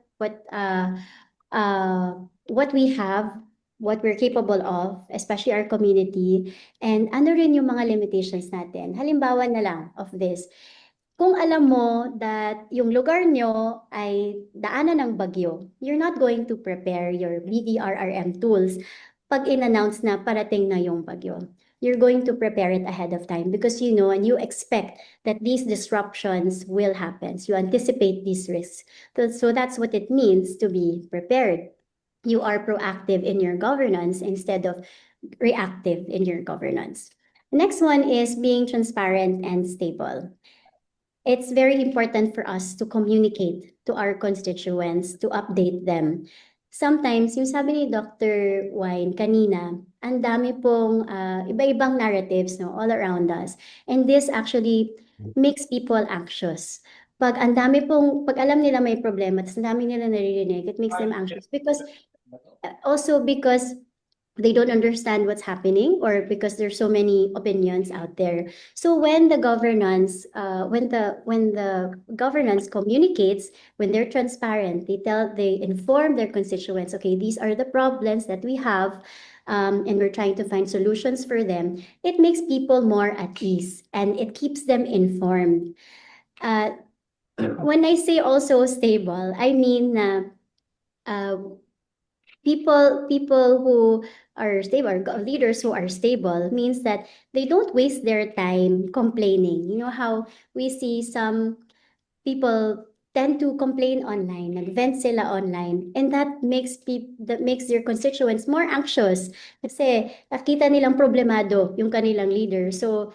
we have, what we're capable of, especially our community, and ano rin yung mga limitations natin. Halimbawa na lang of this. Kung alam mo that yung lugar nyo ay daanan ng bagyo, you're not going to prepare your BDRRM tools pag in-announce na parating na yung bagyo. You're going to prepare it ahead of time because you know and you expect that these disruptions will happen. So you anticipate these risks. So that's what it means to be prepared. You are proactive in your governance instead of reactive in your governance. The next one is being transparent and stable. It's very important for us to communicate to our constituents, to update them. Sometimes, yung sabi ni Dr. Wine kanina, ang dami pong iba-ibang narratives all around us. And this actually makes people anxious. Pag alam nila may problema, tapos ang dami nila naririnig, it makes them anxious. Because they don't understand what's happening or because there's so many opinions out there. So when the governance communicates, when they're transparent, they inform their constituents, okay, these are the problems that we have, and we're trying to find solutions for them. It makes people more at ease and it keeps them informed. When I say also stable, I mean people who are stable, or leaders who are stable, means that they don't waste their time complaining. You know how we see some people tend to complain online, nag-vent sila online, and that makes their constituents more anxious kasi nakita nilang problemado yung kanilang leader. So,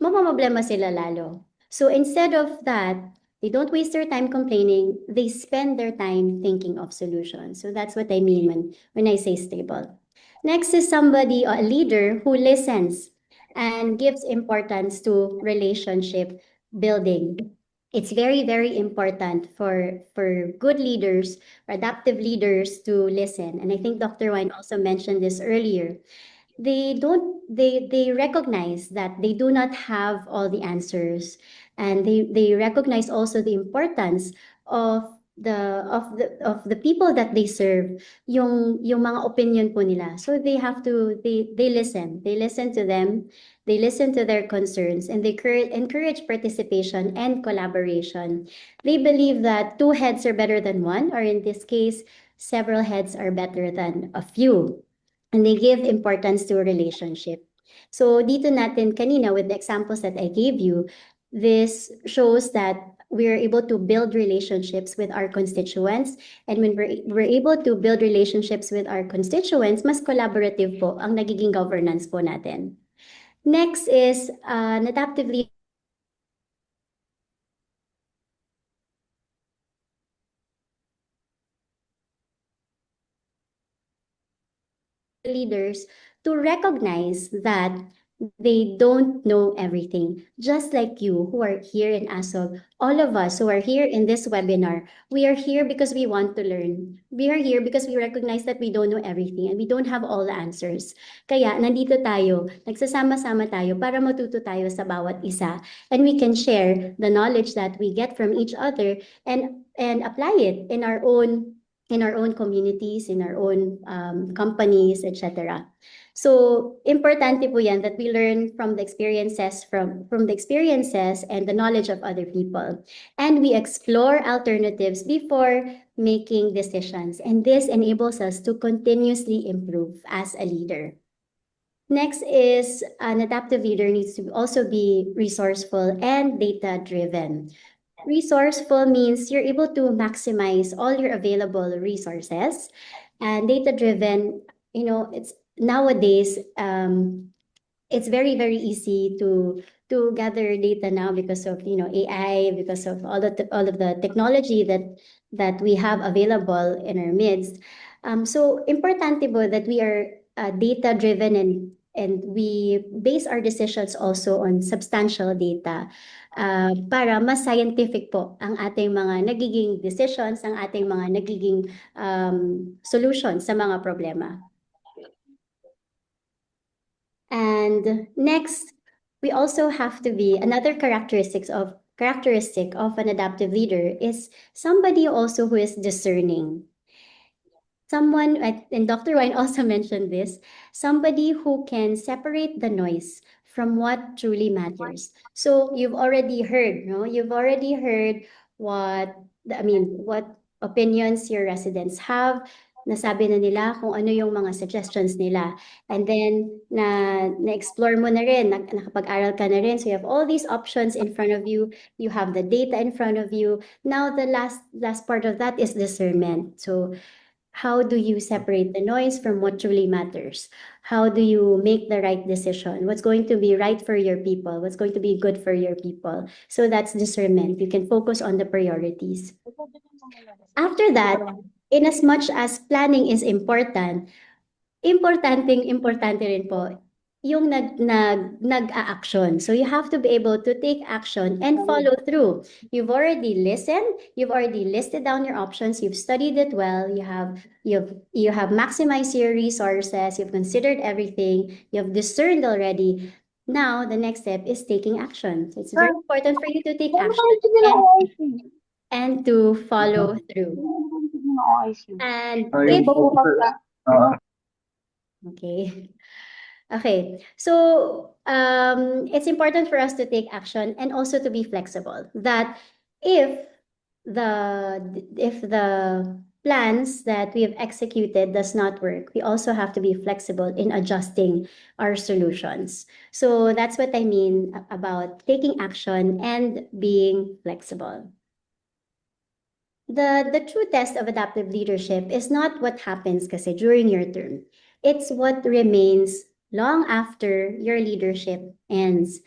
mamamblema sila lalo. So instead of that, they don't waste their time complaining, they spend their time thinking of solutions. So that's what I mean when I say stable. Next is somebody, a leader who listens and gives importance to relationship building. It's very, very important for good leaders, for adaptive leaders to listen. And I think Dr. Wine also mentioned this earlier. They recognize that they do not have all the answers, and they recognize also the importance of the people that they serve, yung mga opinion po nila. So they listen to them, they listen to their concerns, and they encourage participation and collaboration. They believe that two heads are better than one, or in this case, several heads are better than a few. And they give importance to a relationship. So dito natin kanina with the examples that I gave you, this shows that we're able to build relationships with our constituents. And when we're able to build relationships with our constituents, mas collaborative po ang nagiging governance po natin. Next is an adaptive leadership. leaders to recognize that they don't know everything. Just like you who are here in ASOG, all of us who are here in this webinar, we are here because we want to learn. We are here because we recognize that we don't know everything and we don't have all the answers. Kaya nandito tayo, nagsasama-sama tayo para matuto tayo sa bawat isa. And we can share the knowledge that we get from each other and apply it in our own communities, in our own companies, etc. So, importante po yan that we learn from the experiences from the experiences and the knowledge of other people. And we explore alternatives before making decisions. And this enables us to continuously improve as a leader. Next is an adaptive leader needs to also be resourceful and data-driven. Resourceful means you're able to maximize all your available resources, and data-driven, it's nowadays it's very easy to gather data now because of AI, because of all of the technology that we have available in our midst. So importante po that we are data driven and we base our decisions also on substantial data para mas scientific po ang ating mga nagiging decisions, ang ating mga nagiging solutions sa mga problema. And next, we also have to be another characteristic of an adaptive leader is somebody also who is discerning. Someone, and Dr. Wine also mentioned this, somebody who can separate the noise from what truly matters. So you've already heard, no? You've already heard what opinions your residents have. Nasabi na nila kung ano yung mga suggestions nila. And then, na-explore mo na rin, nakapag-aral ka na rin. So you have all these options in front of you. You have the data in front of you. Now, the last part of that is discernment. So, how do you separate the noise from what truly matters? How do you make the right decision? What's going to be right for your people? What's going to be good for your people? So that's discernment. You can focus on the priorities. After that, in as much as planning is importante rin po yung nag-a-action. So you have to be able to take action and follow through. You've already listened, you've already listed down your options, you've studied it well, you have maximized your resources, you've considered everything, you've discerned already. Now, the next step is taking action. So it's very important for you to take action and to follow through. And if Okay, so it's important for us to take action and also to be flexible. That if the plans that we have executed does not work, we also have to be flexible in adjusting our solutions. So that's what I mean about taking action and being flexible. The true test of adaptive leadership is not what happens kasi during your term. It's what remains long after your leadership ends.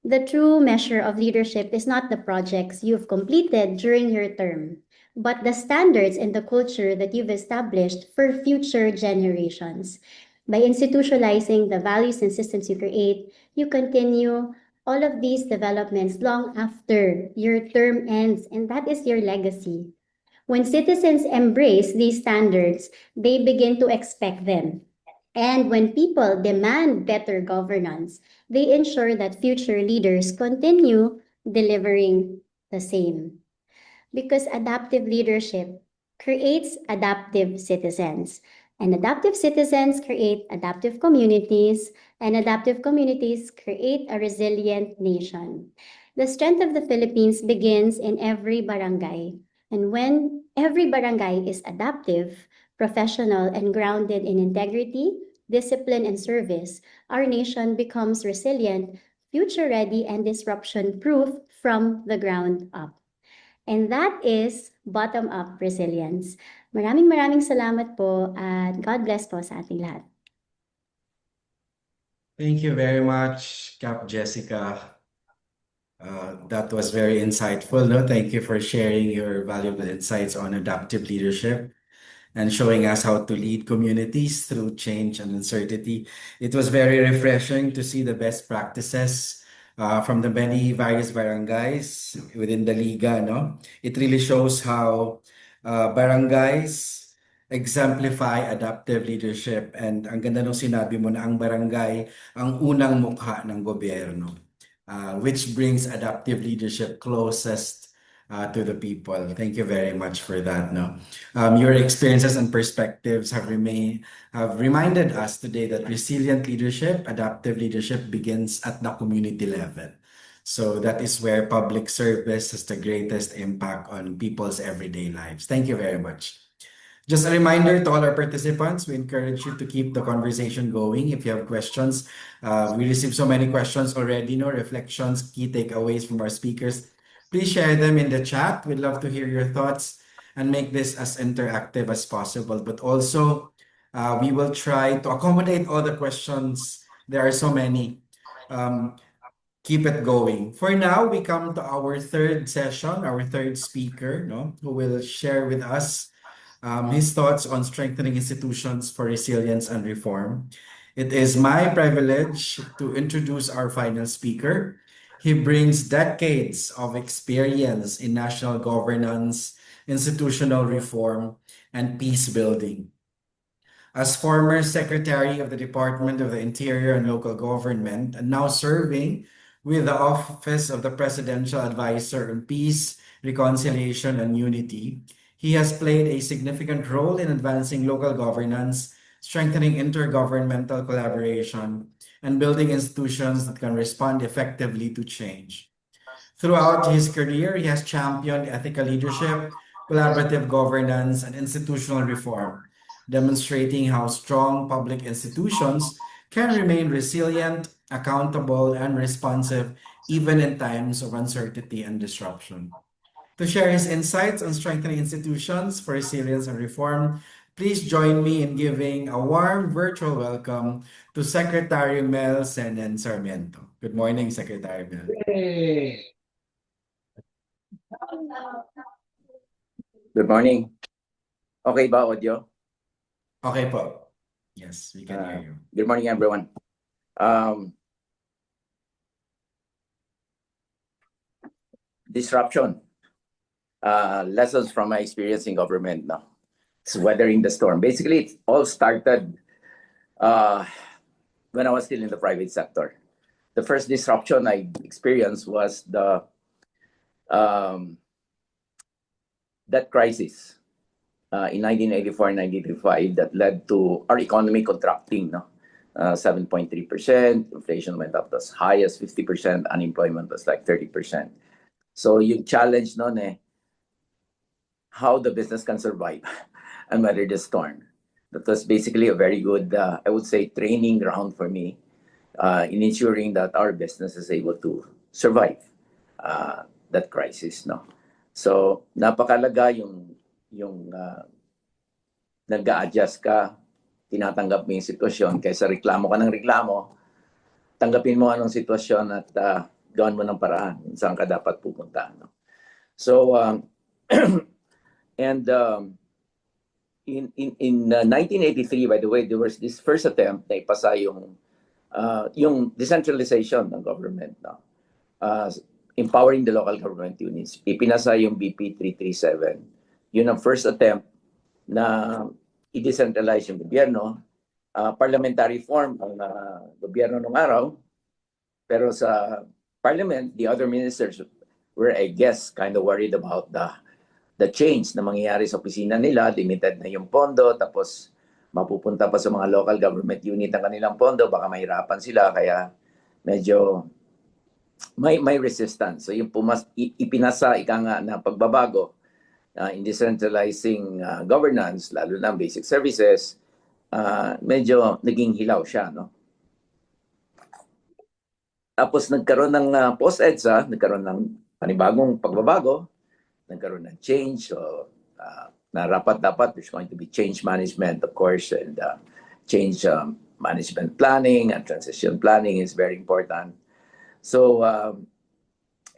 The true measure of leadership is not the projects you've completed during your term, but the standards and the culture that you've established for future generations. By institutionalizing the values and systems you create, you continue all of these developments long after your term ends, and that is your legacy. When citizens embrace these standards, they begin to expect them. And when people demand better governance, they ensure that future leaders continue delivering the same. Because adaptive leadership creates adaptive citizens. And adaptive citizens create adaptive communities, and adaptive communities create a resilient nation. The strength of the Philippines begins in every barangay. And when every barangay is adaptive, professional, and grounded in integrity, discipline, and service, our nation becomes resilient, future-ready, and disruption-proof from the ground up. And that is bottom-up resilience. Maraming salamat po at God bless po sa ating lahat. Thank you very much, Cap Jessica. That was very insightful, no? Thank you for sharing your valuable insights on adaptive leadership. and showing us how to lead communities through change and uncertainty. It was very refreshing to see the best practices from the many various barangays within the Liga, no? It really shows how barangays exemplify adaptive leadership, and ang ganda nung sinabi mo na ang barangay ang unang mukha ng gobyerno, which brings adaptive leadership closest to the people. Thank you very much for that. No, your experiences and perspectives have reminded us today that resilient leadership, adaptive leadership begins at the community level. So that is where public service has the greatest impact on people's everyday lives. Thank you very much. Just a reminder to all our participants, we encourage you to keep the conversation going. If you have questions, we received so many questions already, no reflections, key takeaways from our speakers. Please share them in the chat. We'd love to hear your thoughts and make this as interactive as possible. But also, we will try to accommodate all the questions. There are so many. Keep it going. For now, we come to our third session, our third speaker, no, who will share with us his thoughts on strengthening institutions for resilience and reform. It is my privilege to introduce our final speaker. He brings decades of experience in national governance, institutional reform, and peace building. As former Secretary of the Department of the Interior and Local Government, and now serving with the Office of the Presidential Advisor on Peace, Reconciliation, and Unity, he has played a significant role in advancing local governance, strengthening intergovernmental collaboration, and building institutions that can respond effectively to change. Throughout his career, he has championed ethical leadership, collaborative governance, and institutional reform, demonstrating how strong public institutions can remain resilient, accountable, and responsive even in times of uncertainty and disruption. To share his insights on strengthening institutions for resilience and reform, please join me in giving a warm virtual welcome to Secretary Mel Senen Sarmiento. Good morning, Secretary Mel. Good morning. Okay ba audio? Okay po. Yes, we can hear you. Good morning, everyone. Disruption. Lessons from my experience in government now. It's weathering the storm. Basically, it all started when I was still in the private sector. The first disruption I experienced was the debt crisis in 1984-1985 that led to our economy contracting, no? 7.3%, inflation went up as high as 50%, unemployment was like 30%. So yung challenge noon how the business can survive and weather the storm. That was basically a very good, I would say, training ground for me in ensuring that our business is able to survive that crisis, no? So napakalaga yung nag-a-adjust ka, tinatanggap mo yung sitwasyon, kaysa reklamo ka ng reklamo, tanggapin mo anong sitwasyon at gawin mo ng paraan kung saan ka dapat pupunta, no? So and in 1983, by the way, there was this first attempt na ipasa yung decentralization ng government, no? Empowering the local government units. Ipinasa yung BP 337. Yun ang first attempt na i-decentralize yung gobyerno. Parliamentary form ang gobyerno nung araw. Pero sa parliament, the other ministers were, I guess, kind of worried about the change na mangyayari sa opisina nila. Limited na yung pondo, tapos mapupunta pa sa mga local government unit ang kanilang pondo, baka mahirapan sila, kaya medyo may resistance. So yung ipinasa ika nga na pagbabago in decentralizing governance, lalo na basic services, medyo naging hilaw siya, no? Tapos nagkaroon ng post-EDSA, nagkaroon ng panibagong pagbabago, nagkaroon ng change. So na dapat there's going to be change management, of course, and change management planning and transition planning is very important. So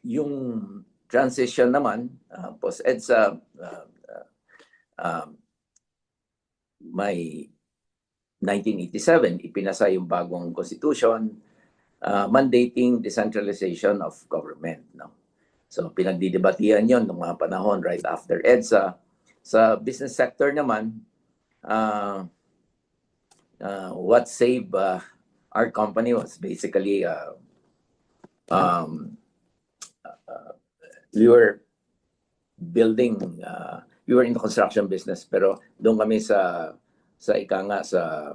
yung transition naman, post-EDSA, may 1987, ipinasa yung bagong constitution mandating decentralization of government. No? So pinagdidebatihan yon ng mga panahon right after EDSA. Sa business sector naman, what saved our company was basically we were building, we were in the construction business, pero doon kami sa ika nga sa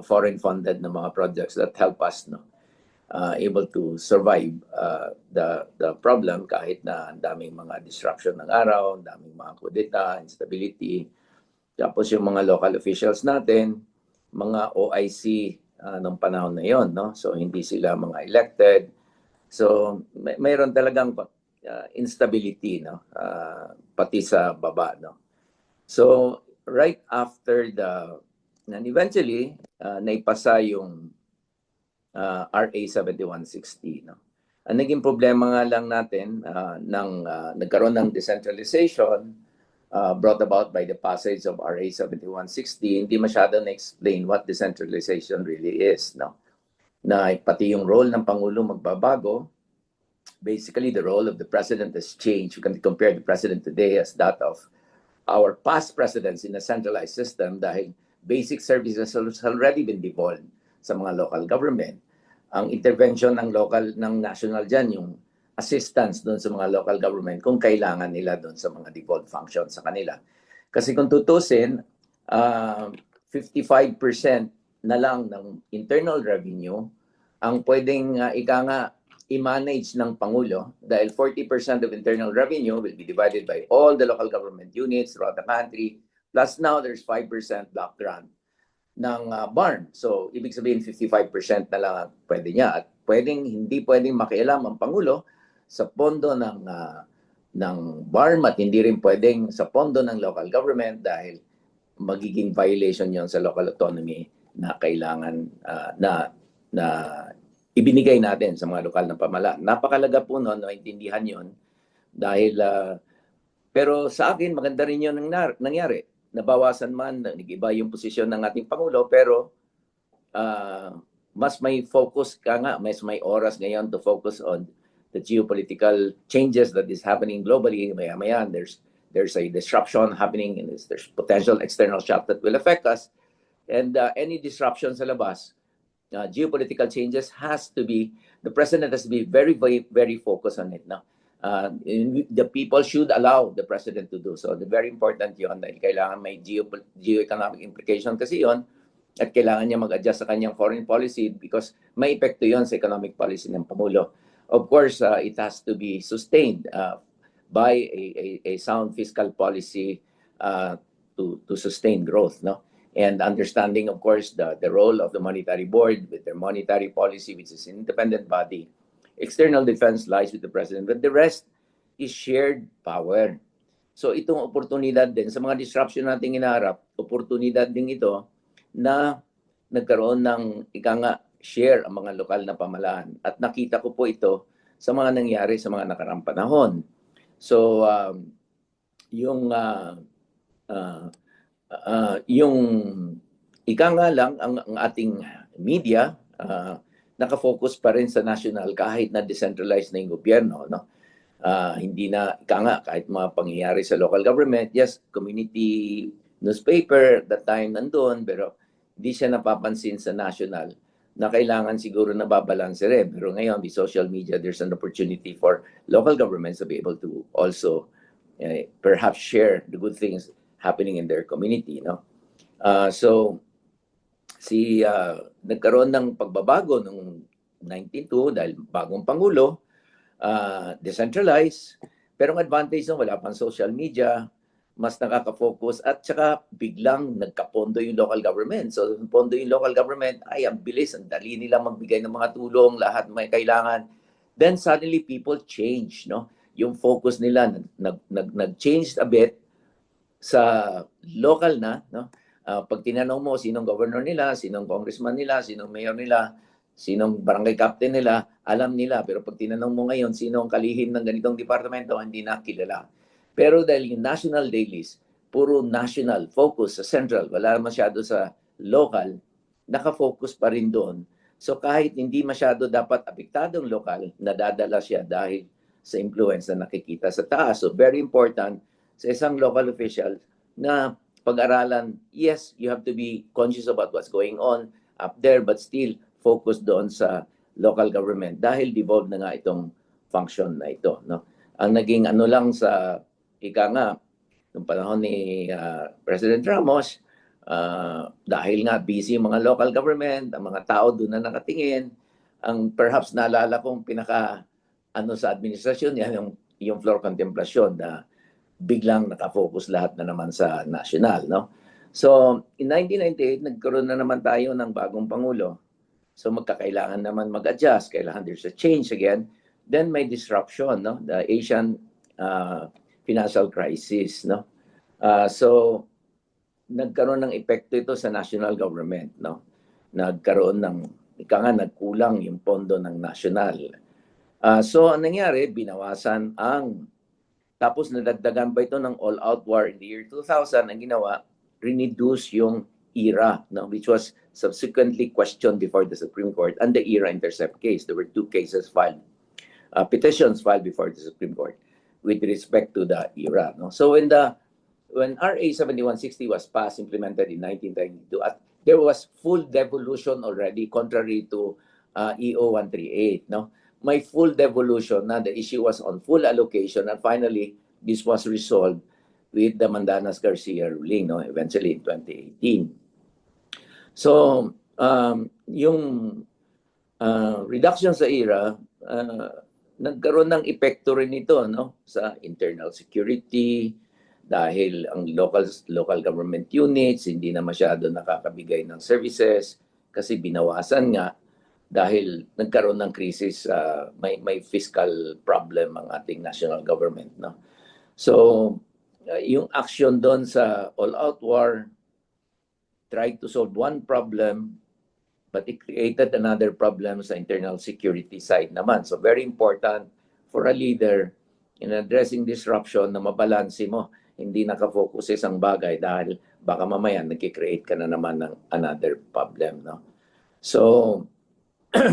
foreign funded na mga projects that help us able to survive the problem kahit na ang daming mga disruption ng araw, ang daming mga kudeta, instability. Tapos yung mga local officials natin, mga OIC nung panahon na yon, no? So hindi sila mga elected. So mayroon talagang instability, no? Pati sa baba, no? So right after and eventually naipasa yung RA 7160, no? Ang naging problema nga lang natin nagkaroon ng decentralization brought about by the passage of RA 7160, hindi masyado na-explain what decentralization really is, no? Na pati yung role ng Pangulo magbabago. Basically, the role of the president has changed. You can compare the president today as that of our past presidents in a centralized system dahil basic services has already been devolved sa mga local government. Ang intervention ng national dyan, yung assistance doon sa mga local government kung kailangan nila doon sa mga devolved functions sa kanila. Kasi kung tutusin, 55% na lang ng internal revenue ang pwedeng i-manage ng Pangulo dahil 40% of internal revenue will be divided by all the local government units throughout the country. Plus now, there's 5% block grant ng BARM. So, ibig sabihin 55% na lang pwede niya. At hindi pwedeng makialam ang Pangulo sa pondo ng BARM at hindi rin pwedeng sa pondo ng local government dahil magiging violation yon sa local autonomy na kailangan na ibinigay natin sa mga lokal na pamahalaan. Napakalaga po noon, naintindihan yon dahil pero sa akin maganda rin yun nangyari. Nabawasan man, nag-iba yung posisyon ng ating Pangulo, pero mas may focus mas may oras ngayon to focus on the geopolitical changes that is happening globally. Maya-maya, there's a disruption happening and there's potential external shock that will affect us. And any disruption sa labas, geopolitical changes the president has to be very, very, very focused on it. No? The people should allow the president to do so. Very important yun dahil kailangan may geoeconomic implication kasi yun at kailangan niya mag-adjust sa kanyang foreign policy because may epekto yun sa economic policy ng Pangulo. Of course, it has to be sustained by a sound fiscal policy to sustain growth, no? And understanding, of course, the role of the Monetary Board with their monetary policy, which is an independent body. External defense lies with the president, but the rest is shared power. So itong oportunidad din, sa mga disruption nating inaharap, oportunidad din ito na nagkaroon ng share ang mga lokal na pamahalaan. At nakita ko po ito sa mga nangyari sa mga nakaraang panahon. So yung lang ang ating media nakafocus pa rin sa national kahit na decentralized na yung gobyerno, no? Hindi na kahit mga pangyayari sa local government, yes, community newspaper that time nandun, pero hindi siya napapansin sa national na kailangan siguro nababalanse rin. Pero ngayon, with social media, there's an opportunity for local governments to be able to also perhaps share the good things happening in their community, no? Nagkaroon ng pagbabago noong 1992 dahil bagong Pangulo, decentralized, pero ang advantage nung wala pang social media, mas nakaka-focus at saka biglang nagkapondo yung local government. So, pondo yung local government, ay ang bilis, ang dali nila magbigay ng mga tulong, lahat may kailangan. Then suddenly people change, no? Yung focus nila nag-change a bit sa local na, no? Pag tinanong mo sinong governor nila, sinong congressman nila, sinong mayor nila, sinong barangay captain nila, alam nila. Pero pag tinanong mo ngayon sinong kalihim ng ganitong departamento, hindi na kilala. Pero dahil yung national dailies puro national focus sa central, wala masyado sa local, nakafocus pa rin doon. So kahit hindi masyado dapat apektadong lokal, nadadala siya dahil sa influence na nakikita sa taas. So very important sa isang local official na pag-aralan, yes, you have to be conscious about what's going on up there, but still focus doon sa local government dahil devolved na nga itong function na ito. No? Ang naging ano lang sa ika nga, noong panahon ni President Ramos, dahil nga busy yung mga local government, ang mga tao doon na nakatingin, ang perhaps naalala kong pinaka ano sa administrasyon, yan yung floor contemplasyon na biglang nakafocus lahat na naman sa national. No? So, in 1998, nagkaroon na naman tayo ng bagong Pangulo. So, magkakailangan naman mag-adjust, kailangan there's a change again. Then may disruption, no? The Asian financial crisis, no? So nagkaroon ng epekto ito sa national government, no? Nagkaroon ng nagkulang yung pondo ng national. So ang nangyari, binawasan tapos nadagdagan pa ito ng all-out war in the year 2000. Ang ginawa, reduce yung ERA, no? Which was subsequently questioned before the Supreme Court and the ERA intercept case. There were 2 cases filed, petitions filed before the Supreme Court with respect to the ERA. No? So when RA 7160 was passed, implemented in 1992, there was full devolution already, contrary to EO 138. No? May full devolution na the issue was on full allocation, and finally, this was resolved with the Mandanas-Garcia ruling, no? Eventually in 2018. So, yung reduction sa ERA, nagkaroon ng epekto rin ito, no, sa internal security dahil ang local government units hindi na masyado nakakabigay ng services kasi binawasan nga dahil nagkaroon ng krisis, may fiscal problem ang ating national government, no. So yung action doon sa all-out war tried to solve one problem, but it created another problem sa internal security side naman. So very important for a leader in addressing disruption na mabalansi mo. Hindi nakafocus sa isang bagay dahil baka mamaya nagkikreate ka na naman ng another problem. No? So,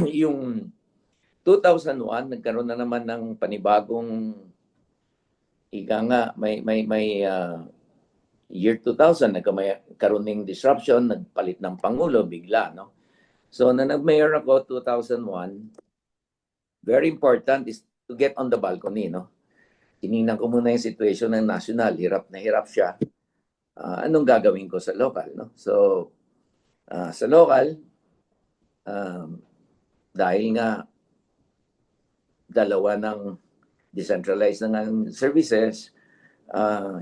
yung 2001, nagkaroon na naman ng panibagong may year 2000, nagkaroon ng disruption, nagpalit ng Pangulo bigla. No? So, na nag-mayor ako 2001, very important is to get on the balcony, no? Tinignan ko muna yung situation ng national, hirap na hirap siya. Anong gagawin ko sa local, no? So, sa local, dahil nga dalawa ng decentralized na ng services,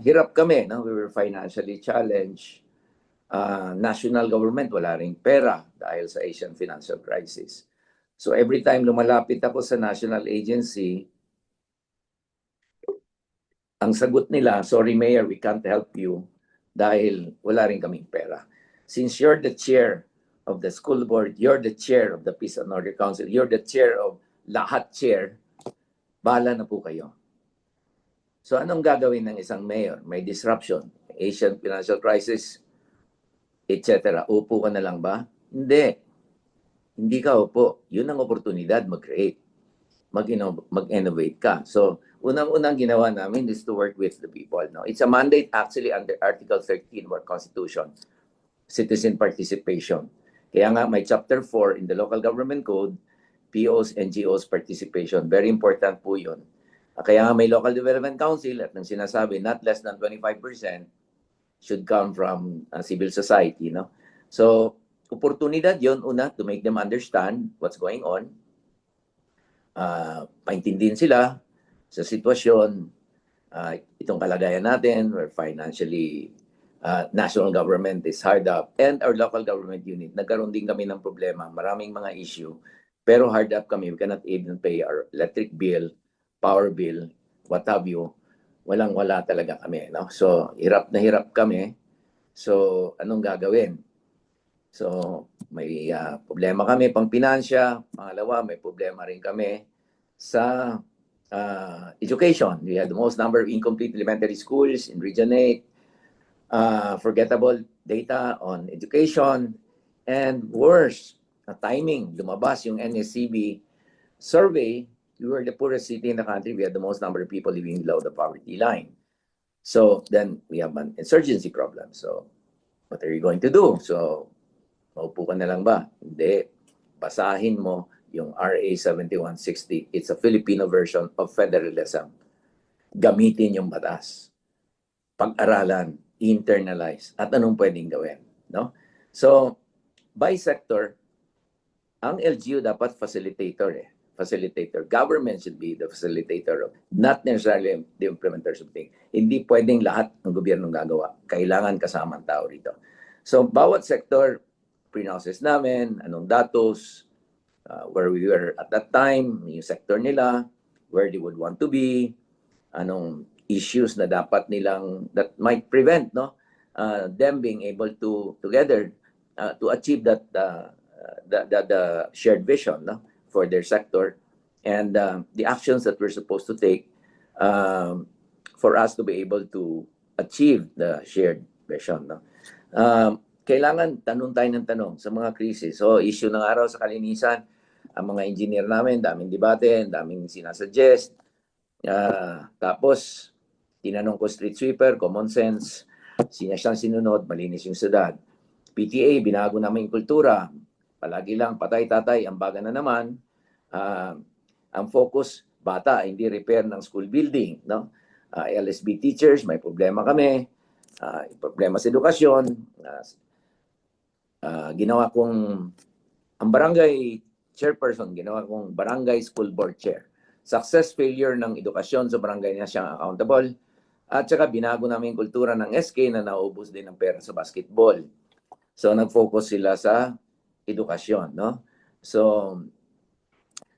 hirap kami, no? We were financially challenged. National government, wala ring pera dahil sa Asian financial crisis. So every time lumalapit ako sa national agency, ang sagot nila, sorry Mayor, we can't help you dahil wala rin kaming pera. Since you're the chair of the school board, you're the chair of the Peace and Order Council, you're the chair of lahat chair, bahala na po kayo. So anong gagawin ng isang mayor? May disruption, Asian financial crisis, etc. Upo ka na lang ba? Hindi. Hindi ka upo. Yun ang oportunidad mag-create. Mag-innovate ka. So, unang-unang ginawa namin is to work with the people. No? It's a mandate actually under Article 13 of our Constitution, citizen participation. Kaya nga may Chapter 4 in the Local Government Code, POs, NGOs participation. Very important po yun. Kaya nga may Local Development Council at nang sinasabi, not less than 25% should come from civil society, no? So, oportunidad yon una to make them understand what's going on. Paintindihin sila sa sitwasyon, itong kalagayan natin, where financially, national government is hard up, and our local government unit, nagkaroon din kami ng problema, maraming mga issue, pero hard up kami, we cannot even pay our electric bill, power bill, what have you. Walang-wala talaga kami, no? So, hirap na hirap kami. So, anong gagawin? So, may problema kami pang pinansya. Pangalawa, may problema rin kami sa education. We had the most number of incomplete elementary schools in Region 8. forgettable data on education, and worse, timing. Lumabas yung NSCB survey, we were the poorest city in the country. We had the most number of people living below the poverty line. So then we have an insurgency problem. So what are you going to do? So maupo ka na lang ba? Hindi. Basahin mo yung RA 7160. It's a Filipino version of federalism. Gamitin yung batas. Pag-aralan, internalize, at anong pwedeng gawin. No? So, by sector, ang LGU dapat facilitator facilitator. Government should be the facilitator, not necessarily the implementers of things. Hindi pwedeng lahat ng gobyerno gagawa. Kailangan kasama ang tao rito. So, bawat sector, pre-analysis namin, anong datos, where we were at that time, yung sector nila, where they would want to be, anong issues na dapat nilang, that might prevent, them being able to, together, to achieve that, the shared vision, for their sector, and the actions that we're supposed to take for us to be able to achieve the shared vision. Kailangan tanong tayo ng tanong sa mga krisis. So, issue ng araw sa kalinisan, ang mga engineer namin, daming debate, daming sinasuggest. Tapos, tinanong ko street sweeper, common sense, siyang sinunod, malinis yung syudad. PTA, binago namin yung kultura. Palagi lang, patay-tatay, ang baga na naman. Ang focus, bata, hindi repair ng school building. No? LSB teachers, may problema kami. Problema sa edukasyon. Ginawa kong, ang barangay chairperson, ginawa kong barangay school board chair. Success failure ng edukasyon sa barangay na siyang accountable. At saka binago namin yung kultura ng SK na naubos din ng pera sa basketball. So, nag-focus sila sa edukasyon, no? So,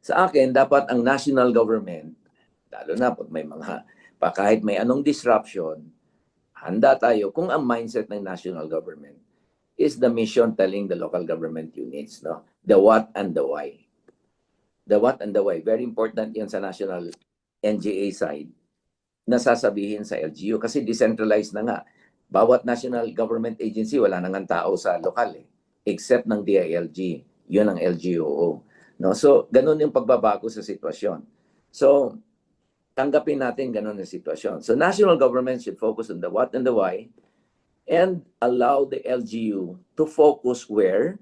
sa akin, dapat ang national government, lalo na pag may mga, kahit may anong disruption, handa tayo kung ang mindset ng national government is the mission telling the local government units, no? The what and the why. The what and the why. Very important yan sa national NGA side na sasabihin sa LGU kasi decentralized na nga. Bawat national government agency, wala nang tao sa lokal except ng DILG. Yun ang LGUO. No? So, ganun yung pagbabago sa sitwasyon. So, tanggapin natin ganun ang sitwasyon. So, national government should focus on the what and the why and allow the LGU to focus where,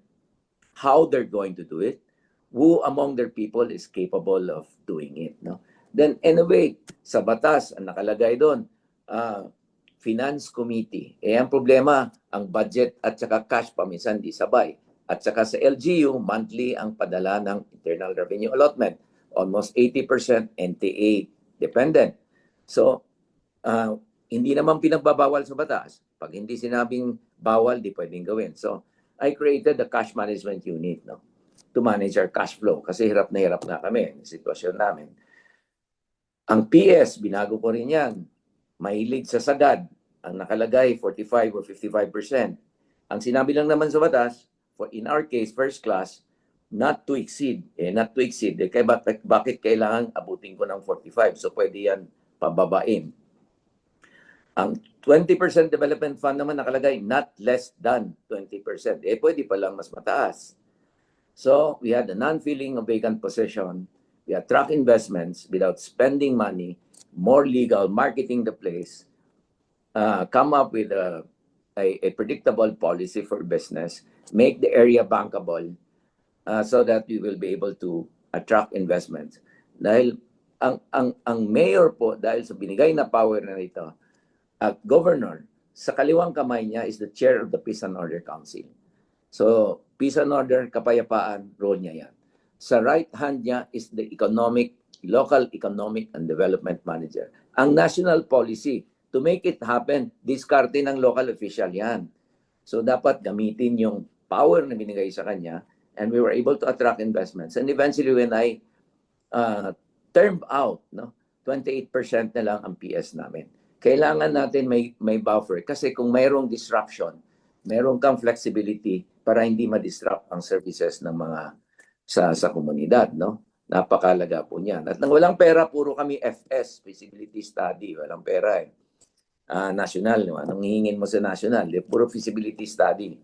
how they're going to do it, who among their people is capable of doing it. No? Then, anyway, sa batas, ang nakalagay doon, Finance Committee. Ang problema, ang budget at saka cash paminsan di sabay. At saka sa LGU, monthly ang padala ng Internal Revenue Allotment. Almost 80% NTA dependent. So, hindi naman pinagbabawal sa batas. Pag hindi sinabing bawal, di pwedeng gawin. So, I created the cash management unit, no, to manage our cash flow. Kasi hirap na kami, sitwasyon namin. Ang PS, binago ko rin yan. Mahilig sa sagad. Ang nakalagay, 45 or 55%. Ang sinabi lang naman sa batas, in our case, first class, not to exceed. Not to exceed. Kaya bakit kailangan abutin ko ng 45? So, pwede yan pababain. Ang 20% development fund naman nakalagay, not less than 20%. Pwede pa lang mas mataas. So, we had a non-filling of vacant possession. We had track investments without spending money, more legal, marketing the place, come up with a predictable policy for business, make the area bankable so that we will be able to attract investments. Dahil ang mayor po, dahil sa binigay na power na ito, governor, sa kaliwang kamay niya is the chair of the Peace and Order Council. So, peace and order, kapayapaan, role niya yan. Sa right hand niya is the local economic and development manager. Ang national policy, to make it happen, diskarte ng local official yan. So dapat gamitin yung power na binigay sa kanya and we were able to attract investments. And eventually when I termed out, 28% na lang ang PS namin. Kailangan natin may buffer kasi kung mayroong disruption, mayroong kang flexibility para hindi ma-disrupt ang services ng mga sa komunidad, no? Napakalaga po niyan. At nang walang pera, puro kami FS, feasibility study, walang pera . national. No? Anong hihingin mo sa national? Puro feasibility study.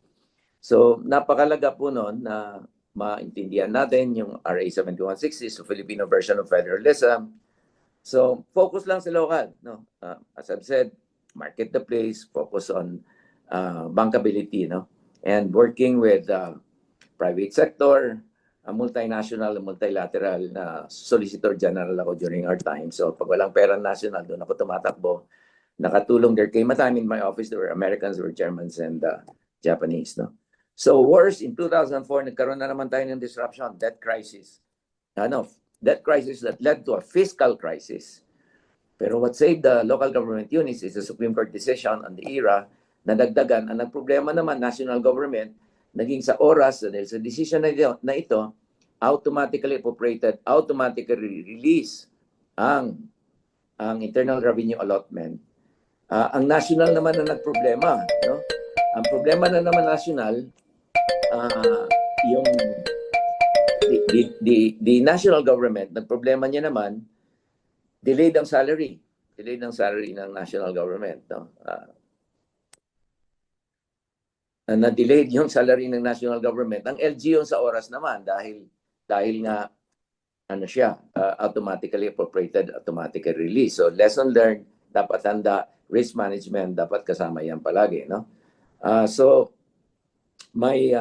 So, napakalaga po noon na maintindihan natin yung RA 7160, so Filipino version of federalism. So, focus lang sa local. No? As I've said, market the place, focus on bankability, no? And working with private sector, multinational, multilateral na Solicitor General ako during our time. So, pag walang pera national, doon ako tumatakbo. Nakatulong. There came a time in my office, there were Americans, there were Germans, and Japanese, no? So, worse, in 2004, nagkaroon na naman tayo ng disruption, debt crisis. Debt crisis that led to a fiscal crisis. Pero what saved the local government units is the Supreme Court decision on the ERA na dagdagan. Ang nagproblema naman, national government, naging sa oras, dahil sa decision na ito, automatically appropriated, automatically release ang internal revenue allotment. Ang national naman na nagproblema, no? Ang problema na naman national, yung the national government, nagproblema niya naman, delayed ang salary ng national government, no? Na-delayed yung salary ng national government. Ang LGU sa oras naman dahil nga ano siya, automatically appropriated, automatically released. So lesson learned, dapat handa, risk management, dapat kasama yan palagi, no? So may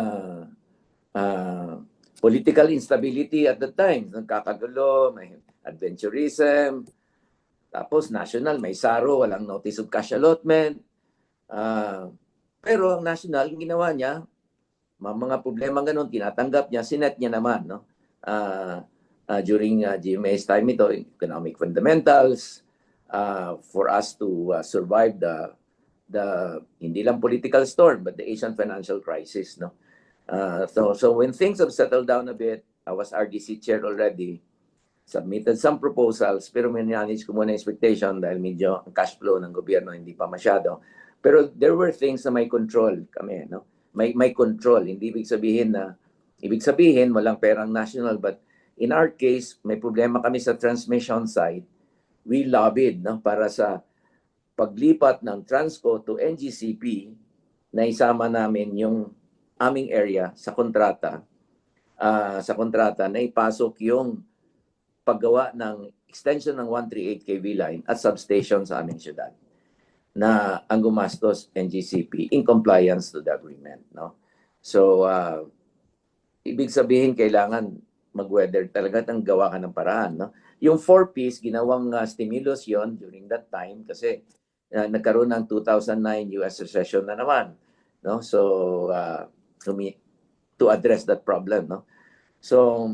political instability at the time. Nagkakagulo, may adventurism, tapos national, may SARO, walang notice of cash allotment. Pero ang national, yung ginawa niya, mga problema ganun, tinatanggap niya, sinet niya naman, no? During GMA's time ito, economic fundamentals, for us to survive the hindi lang political storm, but the Asian financial crisis, no? So when things have settled down a bit, I was RDC chair already, submitted some proposals, pero manage ko muna expectation dahil medyo ang cash flow ng gobyerno hindi pa masyado. Pero there were things na may control kami, no? May control. Hindi ibig sabihin walang perang national, but in our case, may problema kami sa transmission side. We lobbied, no, para sa paglipat ng Transco to NGCP na isama namin yung aming area sa kontrata na ipasok yung paggawa ng extension ng 138 kV line at substation sa aming syudad na ang gumastos NGCP in compliance to the agreement, no? So ibig sabihin kailangan mag-weather talaga at gawa ka ng paraan, no? Yung 4Ps ginawang stimulus yon during that time kasi nagkaroon ng 2009 US recession na naman, no? So to address that problem, no? So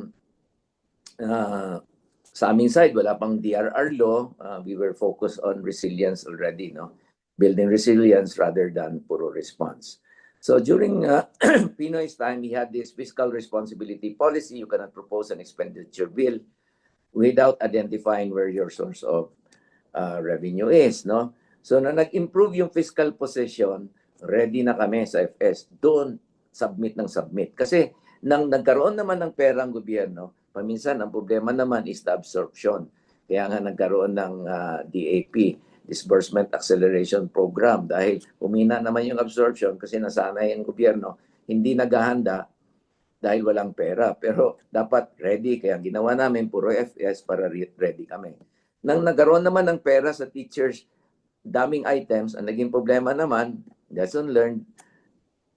sa aming side wala pang DRR law, we were focused on resilience already, no? Building resilience rather than puro response. So during Pinoy's time, we had this fiscal responsibility policy. You cannot propose an expenditure bill without identifying where your source of revenue is, no? So na nag-improve yung fiscal position, ready na kami sa FS. Doon submit. Kasi nang nagkaroon naman ng pera ang gobyerno, paminsan ang problema naman is the absorption. Kaya nga nagkaroon ng DAP, Disbursement Acceleration Program, dahil humina naman yung absorption kasi nasanay ang gobyerno, hindi naghahanda dahil walang pera. Pero dapat ready, kaya ginawa namin puro FS para ready kami. Nang nagkaroon naman ng pera sa teachers, daming items, ang naging problema naman, lesson learned,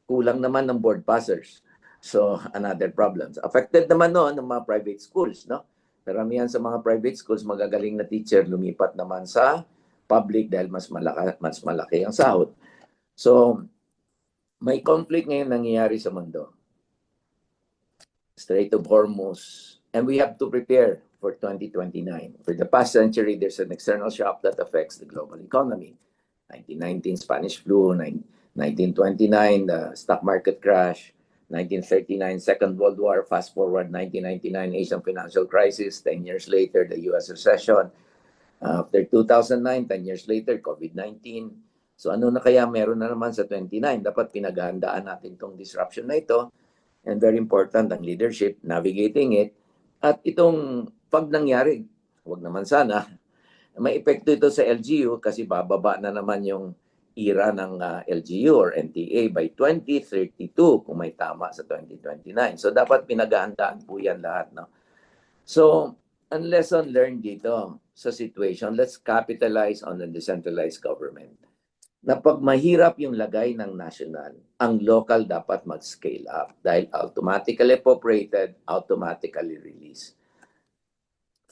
kulang naman ng board passers. So, another problem. Affected naman noon ng mga private schools, no? Karamihan sa mga private schools, magagaling na teacher, lumipat naman sa public dahil mas malaki ang sahod. So, may conflict ngayon nangyayari sa mundo. Strait of Hormuz. And we have to prepare for 2029. For the past century, there's an external shock that affects the global economy. 1919 Spanish flu, 1929 the stock market crash, 1939 Second World War, fast forward 1999 Asian financial crisis, 10 years later the US recession. After 2009, 10 years later, COVID-19. So ano na kaya meron na naman sa 29? Dapat pinaghahandaan natin itong disruption na ito. And very important, ang leadership, navigating it. At itong pag nangyari, huwag naman sana, may epekto ito sa LGU kasi bababa na naman yung ira ng LGU or NTA by 2032 kung may tama sa 2029. So dapat pinaghahandaan po yan lahat. No? So, ang lesson learned dito sa situation, let's capitalize on the decentralized government. Na pag mahirap yung lagay ng national, ang local dapat mag-scale up dahil automatically appropriated, automatically released.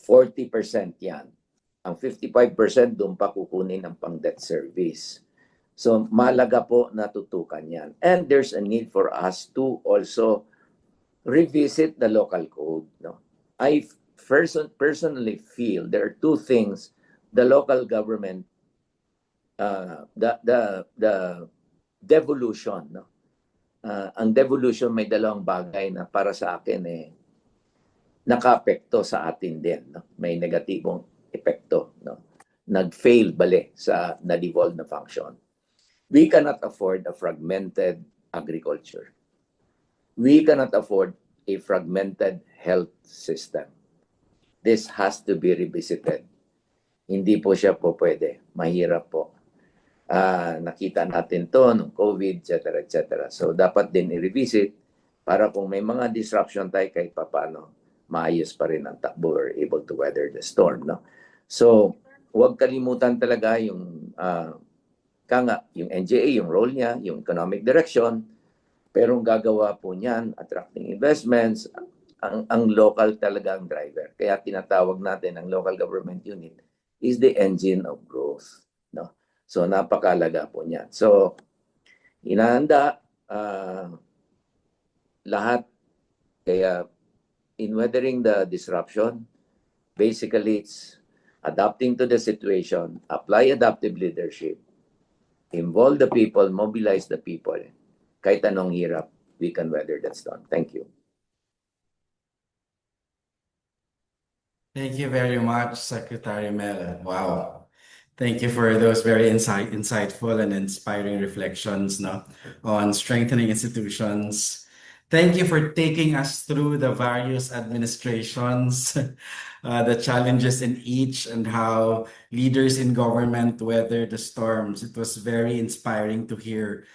40% yan. Ang 55% doon pa kukunin ng pang-debt service. So, malaga po natutukan yan. And there's a need for us to also revisit the local code. No? I personally feel there are two things the local government, the devolution. No? Ang devolution may dalawang bagay na para sa akin naka-apekto sa atin din. No? May negatibong epekto. No? Nag-fail bali sa na-devolve na function. We cannot afford a fragmented agriculture. We cannot afford a fragmented health system. This has to be revisited. Hindi po siya po pwede. Mahirap po. Nakita natin to nung COVID, etc. So dapat din i-revisit para kung may mga disruption tayo kahit paano, maayos pa rin ang takbo or able to weather the storm. No? So huwag kalimutan talaga yung yung NGA, yung role niya, yung economic direction, pero ang gagawa po niyan, attracting investments, ang local talaga ang driver. Kaya tinatawag natin ang local government unit is the engine of growth. No? So napakalaga po niyan. So inahanda lahat. Kaya in weathering the disruption, basically it's adapting to the situation, apply adaptive leadership, involve the people, mobilize the people. Kahit anong hirap, we can weather that storm. Thank you. Thank you very much, Secretary Mel. Wow. Thank you for those very insightful and inspiring reflections on strengthening institutions. Thank you for taking us through the various administrations, the challenges in each, and how leaders in government weather the storms. It was very inspiring to hear.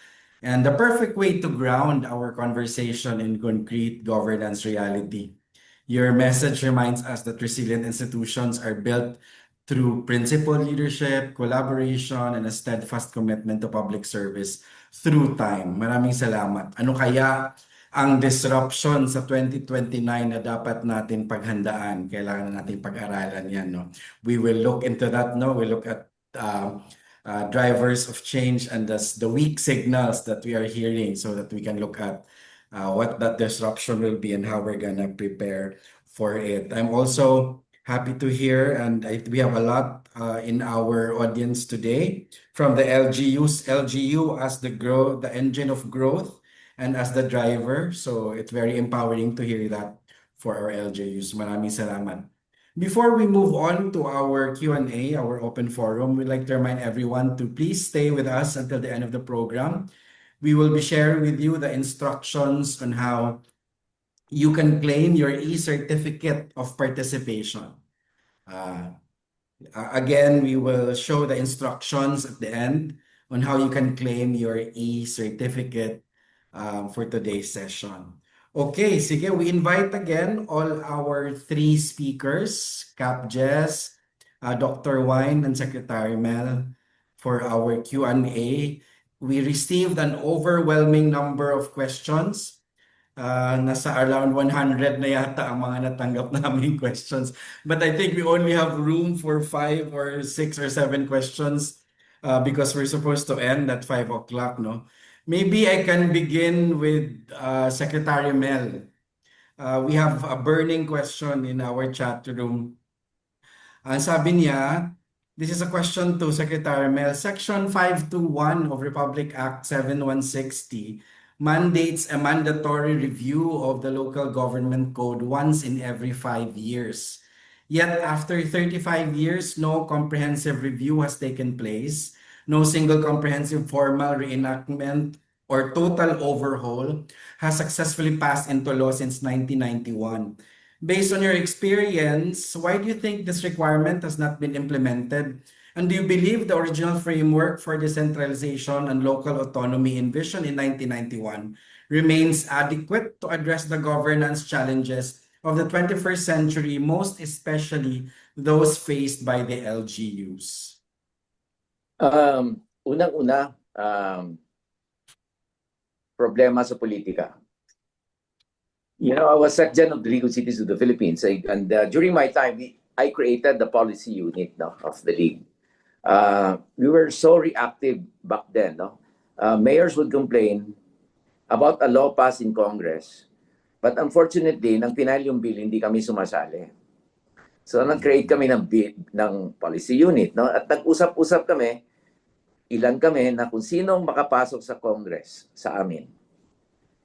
And the perfect way to ground our conversation in concrete governance reality. Your message reminds us that resilient institutions are built through principled leadership, collaboration, and a steadfast commitment to public service through time. Maraming salamat. Ano kaya ang disruption sa 2029 na dapat natin paghandaan? Kailangan natin pag-aralan yan. No? We will look into that. No? We look at drivers of change and the weak signals that we are hearing so that we can look at what that disruption will be and how we're going to prepare for it. I'm also happy to hear, and we have a lot in our audience today from the LGUs. LGU as the engine of growth and as the driver. So it's very empowering to hear that for our LGUs. Maraming salamat. Before we move on to our Q&A, our open forum, we'd like to remind everyone to please stay with us until the end of the program. We will be sharing with you the instructions on how you can claim your e-certificate of participation. Again, we will show the instructions at the end on how you can claim your e-certificate for today's session. Okay, sige, we invite again all our three speakers, Cap Jess, Dr. Wine, and Secretary Mel for our Q&A. We received an overwhelming number of questions. Nasa around 100 na yata ang mga natanggap naming questions. But I think we only have room for 5 or 6 or 7 questions because we're supposed to end at 5 o'clock, no? Maybe I can begin with Secretary Mel. We have a burning question in our chat room. Sabi niya, this is a question to Secretary Mel. Section 521 of Republic Act 7160 mandates a mandatory review of the local government code once in every 5 years. Yet after 35 years, no comprehensive review has taken place. No single comprehensive formal reenactment or total overhaul has successfully passed into law since 1991. Based on your experience, why do you think this requirement has not been implemented? And do you believe the original framework for decentralization and local autonomy envisioned in 1991 remains adequate to address the governance challenges of the 21st century, most especially those faced by the LGUs? Unang-una, problema sa politika. You know, I was Secretary of the League of Cities of the Philippines, and during my time, I created the policy unit of the league. We were so reactive back then. Mayors would complain about a law passed in Congress, but unfortunately, nang pinal yung bill, hindi kami sumasali. So, nag-create kami ng policy unit. At nag-usap-usap kami, ilan kami na kung sinong makapasok sa Congress sa amin.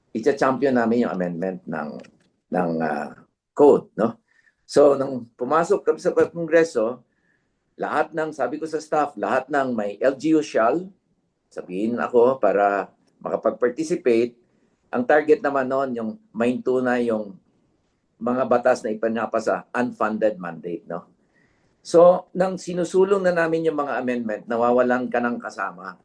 Icha-champion namin yung amendment ng code. So, nang pumasok kami sa Kongreso, lahat ng, sabi ko sa staff, lahat ng may LGU shall, sabihin ako para makapag-participate. Ang target naman noon, yung maintunay yung mga batas na ipanapasa unfunded mandate. So, nang sinusulong na namin yung mga amendment, nawawalan ka ng kasama.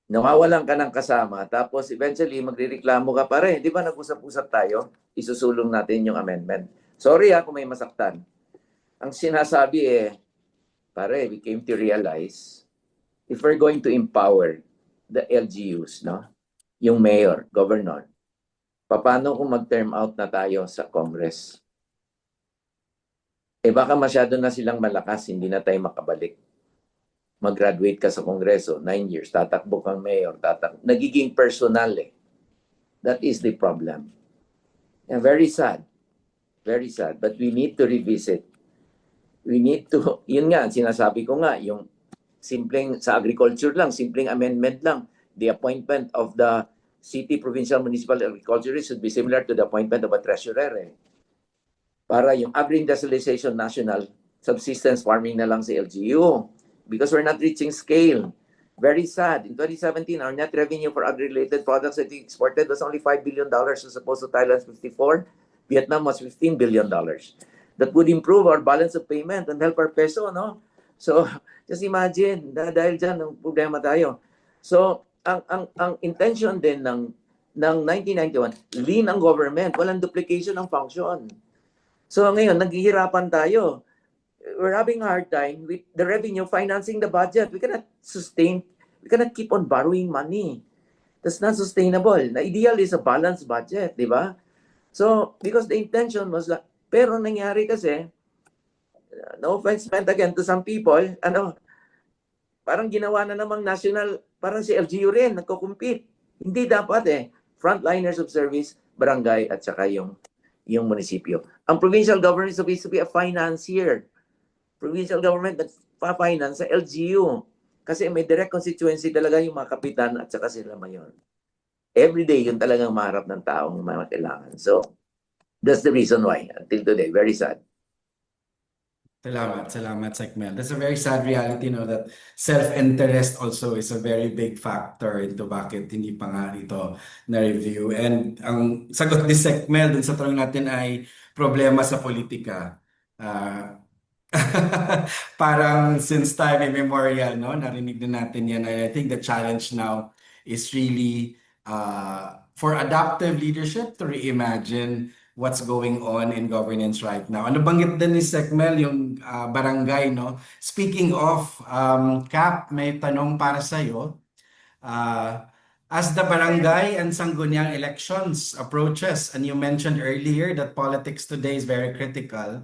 Nawawalan ka ng kasama, tapos eventually magrereklamo ka pa rin. Di ba nag-usap-usap tayo? Isusulong natin yung amendment. Sorry kung may masaktan. Ang sinasabi pare, we came to realize if we're going to empower the LGUs, yung mayor, governor, paano kung mag-term out na tayo sa Congress? Baka masyado na silang malakas, hindi na tayo makabalik. Mag-graduate ka sa Kongreso, 9 years, tatakbo kang mayor, nagiging personal That is the problem. And very sad. Very sad. But we need to revisit. We need to, yun nga, sinasabi ko nga, yung simpleng, sa agriculture lang, simpleng amendment lang, the appointment of the city, provincial, municipal agriculturist should be similar to the appointment of a treasurer. Para yung agri-industrialization national, subsistence farming na lang sa LGU. Because we're not reaching scale. Very sad. In 2017, our net revenue for agri-related products that we exported was only $5 billion as opposed to Thailand's 54. Vietnam was $15 billion. That would improve our balance of payment and help our peso, So, just imagine, dahil dyan, ang problema tayo. So, ang intention din ng 1991, lean ang government, walang duplication ng function. So, ngayon, naghihirapan tayo. We're having a hard time with the revenue financing the budget. We cannot keep on borrowing money. That's not sustainable. The ideal is a balanced budget, di ba? So, because the intention was like, pero nangyari kasi, no offense meant again to some people, parang ginawa na namang national, parang si LGU rin, nagko-compete. Hindi dapat frontliners of service, barangay, at saka yung munisipyo. Ang provincial government is supposed to be a financier. Provincial government nagpa-finance sa LGU. Kasi may direct constituency talaga yung mga kapitan at saka sila mayor. Every day, yun talagang maharap ng taong mga kailangan. So, that's the reason why, until today, very sad. Salamat, Sec Mel. That's a very sad reality, that self-interest also is a very big factor into bakit hindi pa nga ito na-review. And ang sagot ni Sec Mel dun sa tanong natin ay problema sa politika. Parang since time immemorial, narinig na natin yan. And I think the challenge now is really for adaptive leadership to reimagine what's going on in governance right now. Ano banggit din ni Sec Mel yung barangay, Speaking of, Cap, may tanong para sa'yo. As the barangay and Sangguniang elections approaches, and you mentioned earlier that politics today is very critical,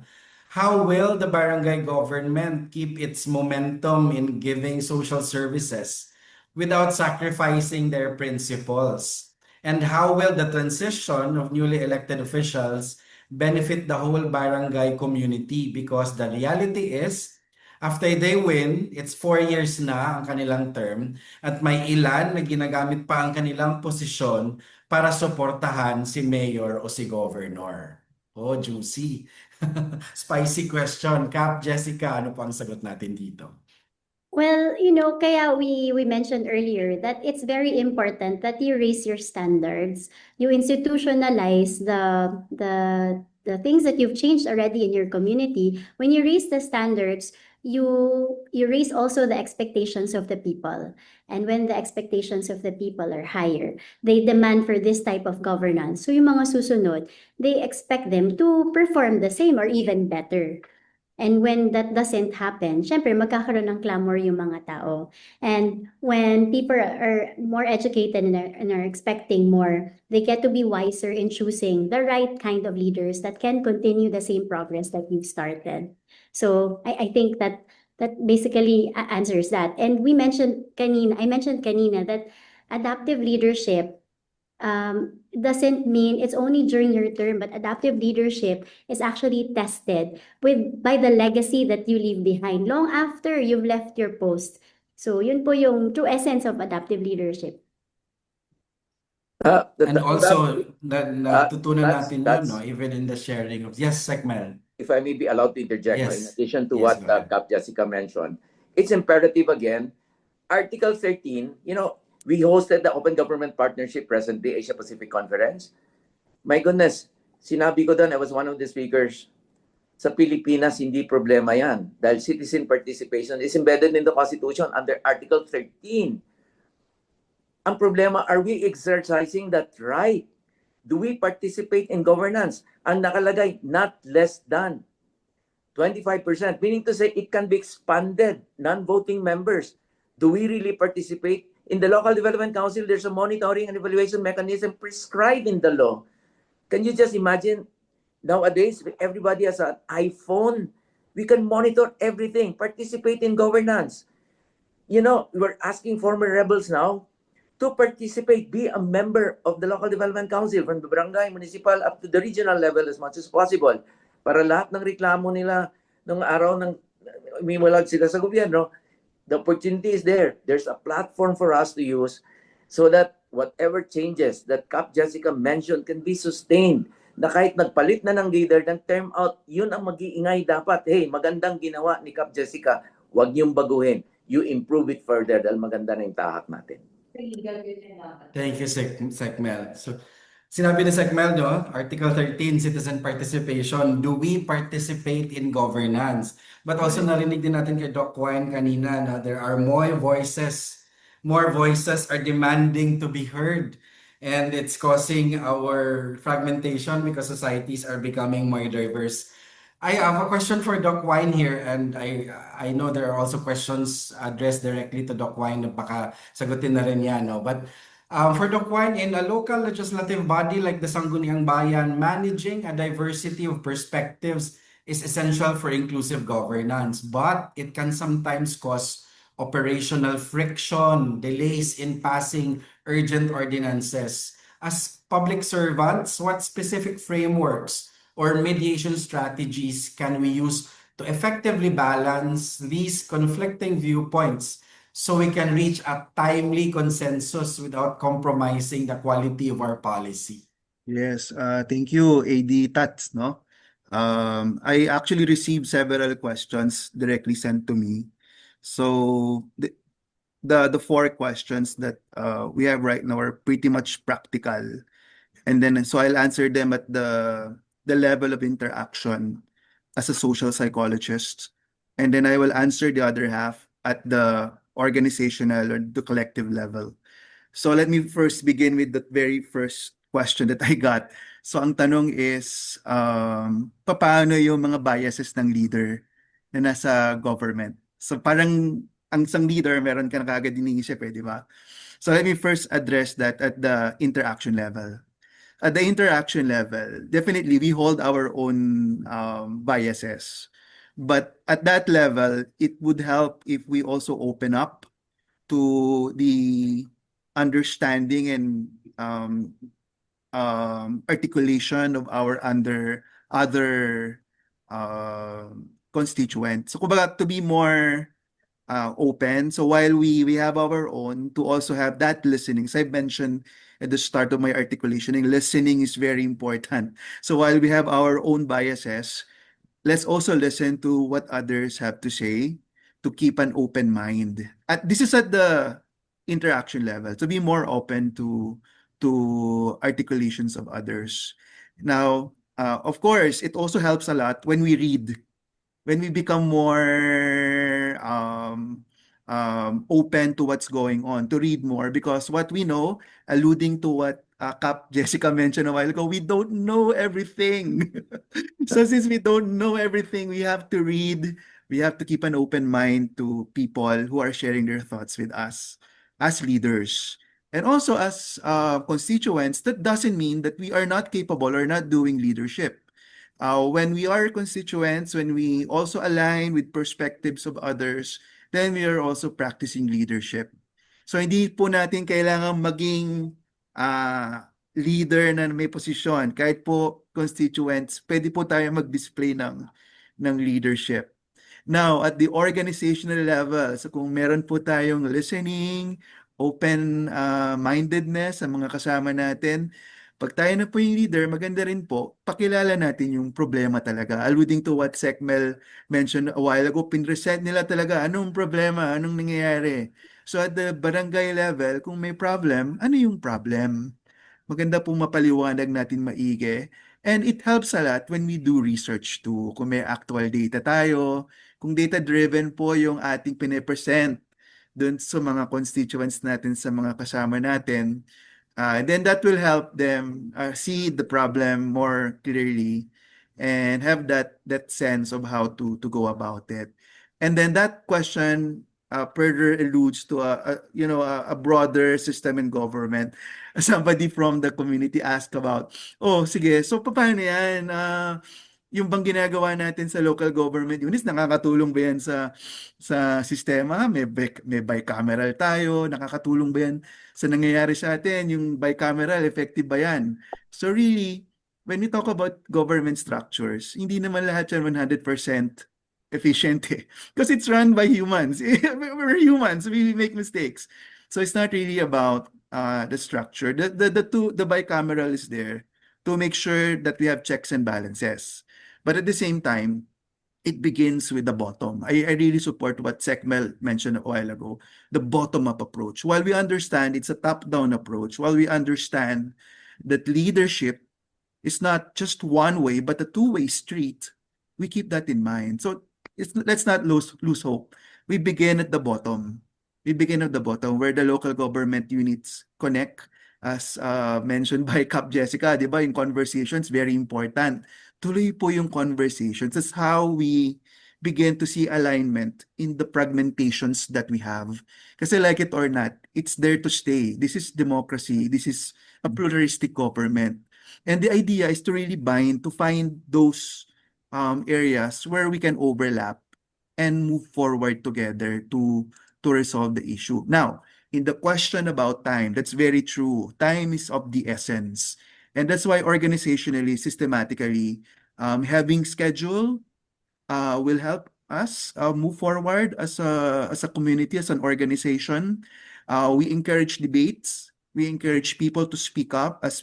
how will the barangay government keep its momentum in giving social services without sacrificing their principles? And how will the transition of newly elected officials benefit the whole barangay community? Because the reality is, after they win, it's 4 years na ang kanilang term at may ilan na ginagamit pa ang kanilang posisyon para suportahan si mayor o si governor. Oh, juicy. Spicy question. Cap, Jessica, ano po ang sagot natin dito? Well, kaya we mentioned earlier that it's very important that you raise your standards, you institutionalize the the things that you've changed already in your community, when you raise the standards, you raise also the expectations of the people. And when the expectations of the people are higher, they demand for this type of governance. So yung mga susunod, they expect them to perform the same or even better. And when that doesn't happen, syempre magkakaroon ng clamor yung mga tao. And when people are more educated and are expecting more, they get to be wiser in choosing the right kind of leaders that can continue the same progress that we've started. So I think that basically answers that. And I mentioned kanina that adaptive leadership doesn't mean it's only during your term, but adaptive leadership is actually tested by the legacy that you leave behind long after you've left your post. So yun po yung true essence of adaptive leadership. And also, natutunan that's- natin yun, that's- no? Even in the sharing of... Yes, Sekmel. If I may be allowed to interject, no, in Yes. addition to Yes, what go ahead. Cap Jessica mentioned, it's imperative again. Article 13, we hosted the Open Government Partnership presently, Asia Pacific Conference. My goodness, sinabi ko doon, I was one of the speakers. Sa Pilipinas, hindi problema yan. Dahil citizen participation is embedded in the Constitution under Article 13. Ang problema, are we exercising that right? Do we participate in governance? Ang nakalagay, not less than 25%, meaning to say it can be expanded, non-voting members. Do we really participate? In the Local Development Council, there's a monitoring and evaluation mechanism prescribed in the law. Can you just imagine, nowadays, everybody has an iPhone. We can monitor everything, participate in governance. We're asking former rebels now to participate, be a member of the Local Development Council from the barangay, municipal, up to the regional level as much as possible. Para lahat ng reklamo nila nung araw ng umimulag sila sa gobyerno, the opportunity is there. There's a platform for us to use so that whatever changes that Cap Jessica mentioned can be sustained. Na kahit nagpalit na ng leader, ng term out, yun ang mag-iingay dapat. Hey, magandang ginawa ni Cap Jessica. Huwag niyong baguhin. You improve it further dahil maganda na yung tahak natin. Thank you, Sekmel. So, sinabi ni Sekmel, no? Article 13, citizen participation. Do we participate in governance? But also narinig din natin kay Doc Wine kanina na there are more voices are demanding to be heard. And it's causing our fragmentation because societies are becoming more diverse. I have a question for Doc Wine here, and I know there are also questions addressed directly to Doc Wine na baka sagutin na rin yan, no? But for Doc Wine, in a local legislative body like the Sangguniang Bayan, managing a diversity of perspectives is essential for inclusive governance, but it can sometimes cause operational friction, delays in passing urgent ordinances. As public servants, what specific frameworks or mediation strategies can we use to effectively balance these conflicting viewpoints so we can reach a timely consensus without compromising the quality of our policy? Yes, thank you, AD Tats, no? I actually received several questions directly sent to me. So the four questions that we have right now are pretty much practical. And then so I'll answer them at the level of interaction as a social psychologist. And then I will answer the other half at the organizational or the collective level. So let me first begin with the very first question that I got. So ang tanong is, paano yung mga biases ng leader na nasa government? So parang ang isang leader, meron ka na kagad iniisip di ba? So let me first address that at the interaction level. At the interaction level, definitely we hold our own biases. But at that level, it would help if we also open up to the understanding and articulation of our other constituents. So kumbaga, to be more open. So while we have our own, to also have that listening. So I mentioned at the start of my articulation, listening is very important. So while we have our own biases, let's also listen to what others have to say to keep an open mind. This is at the interaction level, to be more open to articulations of others. Now, Of course, it also helps a lot when we read, when we become more open to what's going on, to read more, because what we know, alluding to what Cap Jessica mentioned a while ago, we don't know everything. So since we don't know everything, we have to read, we have to keep an open mind to people who are sharing their thoughts with us as leaders. And also as constituents, that doesn't mean that we are not capable or not doing leadership. When we are constituents, when we also align with perspectives of others, then we are also practicing leadership. So hindi po natin kailangan maging leader na may posisyon. Kahit po constituents, pwede po tayo mag-display ng leadership. Now, at the organizational level, so kung meron po tayong listening, open-mindedness sa mga kasama natin, pag tayo na po yung leader, maganda rin po, pakilala natin yung problema talaga. Alluding to what Secmel mentioned a while ago, pinresent nila talaga anong problema, anong nangyayari. So at the barangay level, kung may problem, ano yung problem? Maganda pong mapaliwanag natin maigi. And it helps a lot when we do research too. Kung may actual data tayo, kung data-driven po yung ating pinipresent dun sa mga constituents natin, sa mga kasama natin, then that will help them see the problem more clearly and have that sense of how to go about it. And then that question further alludes to a broader system in government. Somebody from the community asked about, oh, sige, so paano yan? Yung bang ginagawa natin sa local government units, nakakatulong ba yan sa sistema? May bicameral tayo, nakakatulong ba yan sa nangyayari sa atin? Yung bicameral, effective ba yan? So really, when we talk about government structures, hindi naman lahat yan 100% efficient eh. Because it's run by humans. We're humans, we make mistakes. So it's not really about the structure. The bicameral is there to make sure that we have checks and balances. But at the same time, it begins with the bottom. I really support what Secmel mentioned a while ago, the bottom-up approach. While we understand it's a top-down approach, while we understand that leadership is not just one way, but a two-way street, we keep that in mind. So let's not lose hope. We begin at the bottom. We begin at the bottom where the local government units connect, as mentioned by Cap Jessica, di ba? Yung conversations, very important. Tuloy po yung conversations. That's how we begin to see alignment in the fragmentations that we have. Kasi like it or not, it's there to stay. This is democracy. This is a pluralistic government. And the idea is to really bind, to find those areas where we can overlap and move forward together to resolve the issue. Now, in the question about time, that's very true. Time is of the essence. And that's why organizationally, systematically, having schedule will help us move forward as a community, as an organization. We encourage debates. We encourage people to speak up, as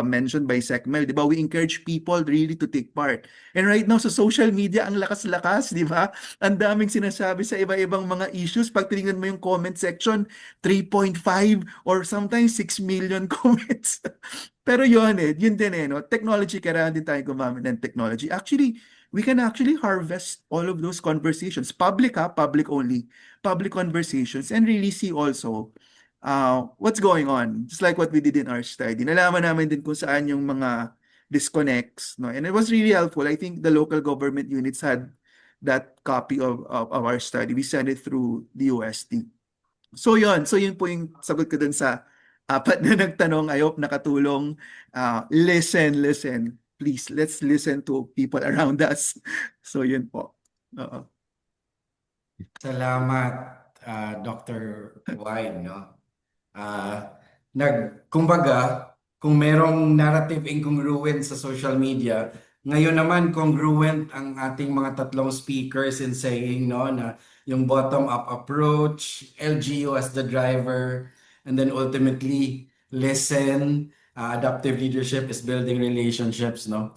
mentioned by Secmel, di ba? We encourage people really to take part. And right now sa social media, ang lakas-lakas, di ba? Ang daming sinasabi sa iba-ibang mga issues. Pag tinignan mo yung comment section, 3.5 or sometimes 6 million comments. Pero yun din no? Technology, kailangan din tayo gumamit ng technology. Actually, we can actually harvest all of those conversations. Public only. Public conversations, and really see also what's going on, just like what we did in our study. Nalaman namin din kung saan yung mga disconnects, no? And it was really helpful. I think the local government units had that copy of our study. We sent it through the UST. So yun po yung sagot ko dun sa apat na nagtanong. I hope nakatulong. Listen. Please, let's listen to people around us. So yun po. Salamat, Dr. Wine, no? Kumbaga, kung merong narrative incongruent sa social media, ngayon naman congruent ang ating mga tatlong speakers in saying, no, na yung bottom-up approach, LGU as the driver, and then ultimately listen, adaptive leadership is building relationships, no?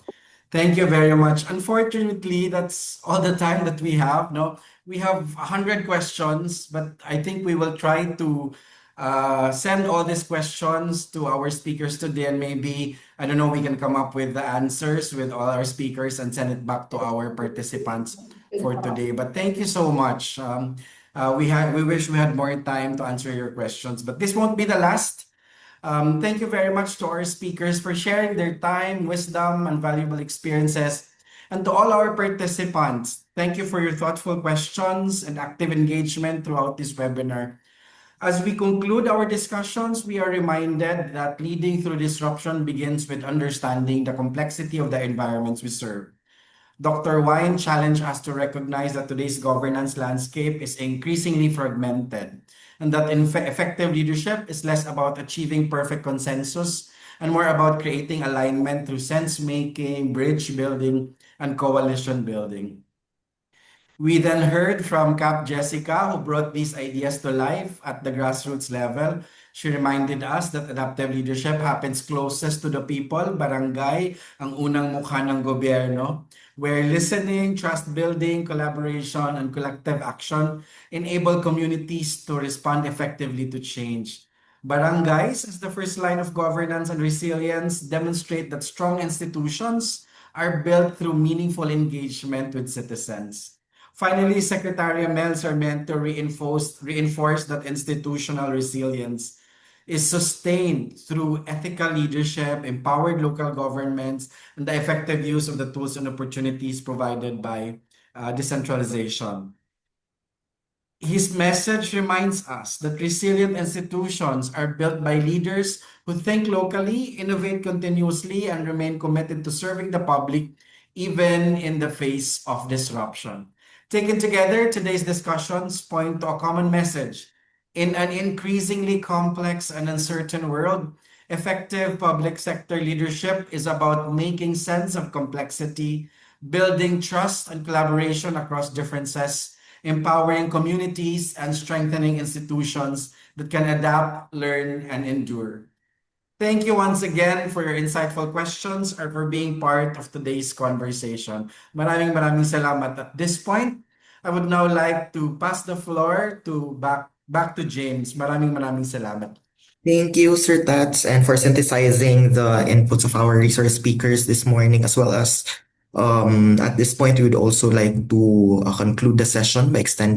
Thank you very much. Unfortunately, that's all the time that we have, no? We have 100 questions, but I think we will try to send all these questions to our speakers today, and maybe, I don't know, we can come up with the answers with all our speakers and send it back to our participants for today. But thank you so much. We wish we had more time to answer your questions, but this won't be the last. Thank you very much to our speakers for sharing their time, wisdom, and valuable experiences. And to all our participants, thank you for your thoughtful questions and active engagement throughout this webinar. As we conclude our discussions, we are reminded that leading through disruption begins with understanding the complexity of the environments we serve. Dr. Wine challenged us to recognize that today's governance landscape is increasingly fragmented, and that effective leadership is less about achieving perfect consensus and more about creating alignment through sense-making, bridge building, and coalition building. We then heard from Cap Jessica, who brought these ideas to life at the grassroots level. She reminded us that adaptive leadership happens closest to the people, barangay, ang unang mukha ng gobyerno, where listening, trust building, collaboration, and collective action enable communities to respond effectively to change. Barangays, as the first line of governance and resilience, demonstrate that strong institutions are built through meaningful engagement with citizens. Finally, Secretary Mel Sarmiento reinforced that institutional resilience is sustained through ethical leadership, empowered local governments, and the effective use of the tools and opportunities provided by decentralization. His message reminds us that resilient institutions are built by leaders who think locally, innovate continuously, and remain committed to serving the public even in the face of disruption. Taken together, today's discussions point to a common message. In an increasingly complex and uncertain world, effective public sector leadership is about making sense of complexity, building trust and collaboration across differences, empowering communities, and strengthening institutions that can adapt, learn, and endure. Thank you once again for your insightful questions or for being part of today's conversation. Maraming salamat. At this point, I would now like to pass the floor to back to James. Maraming salamat. Thank you, Sir Tats, and for synthesizing the inputs of our resource speakers this morning, as well as at this point, we would also like to conclude the session by extending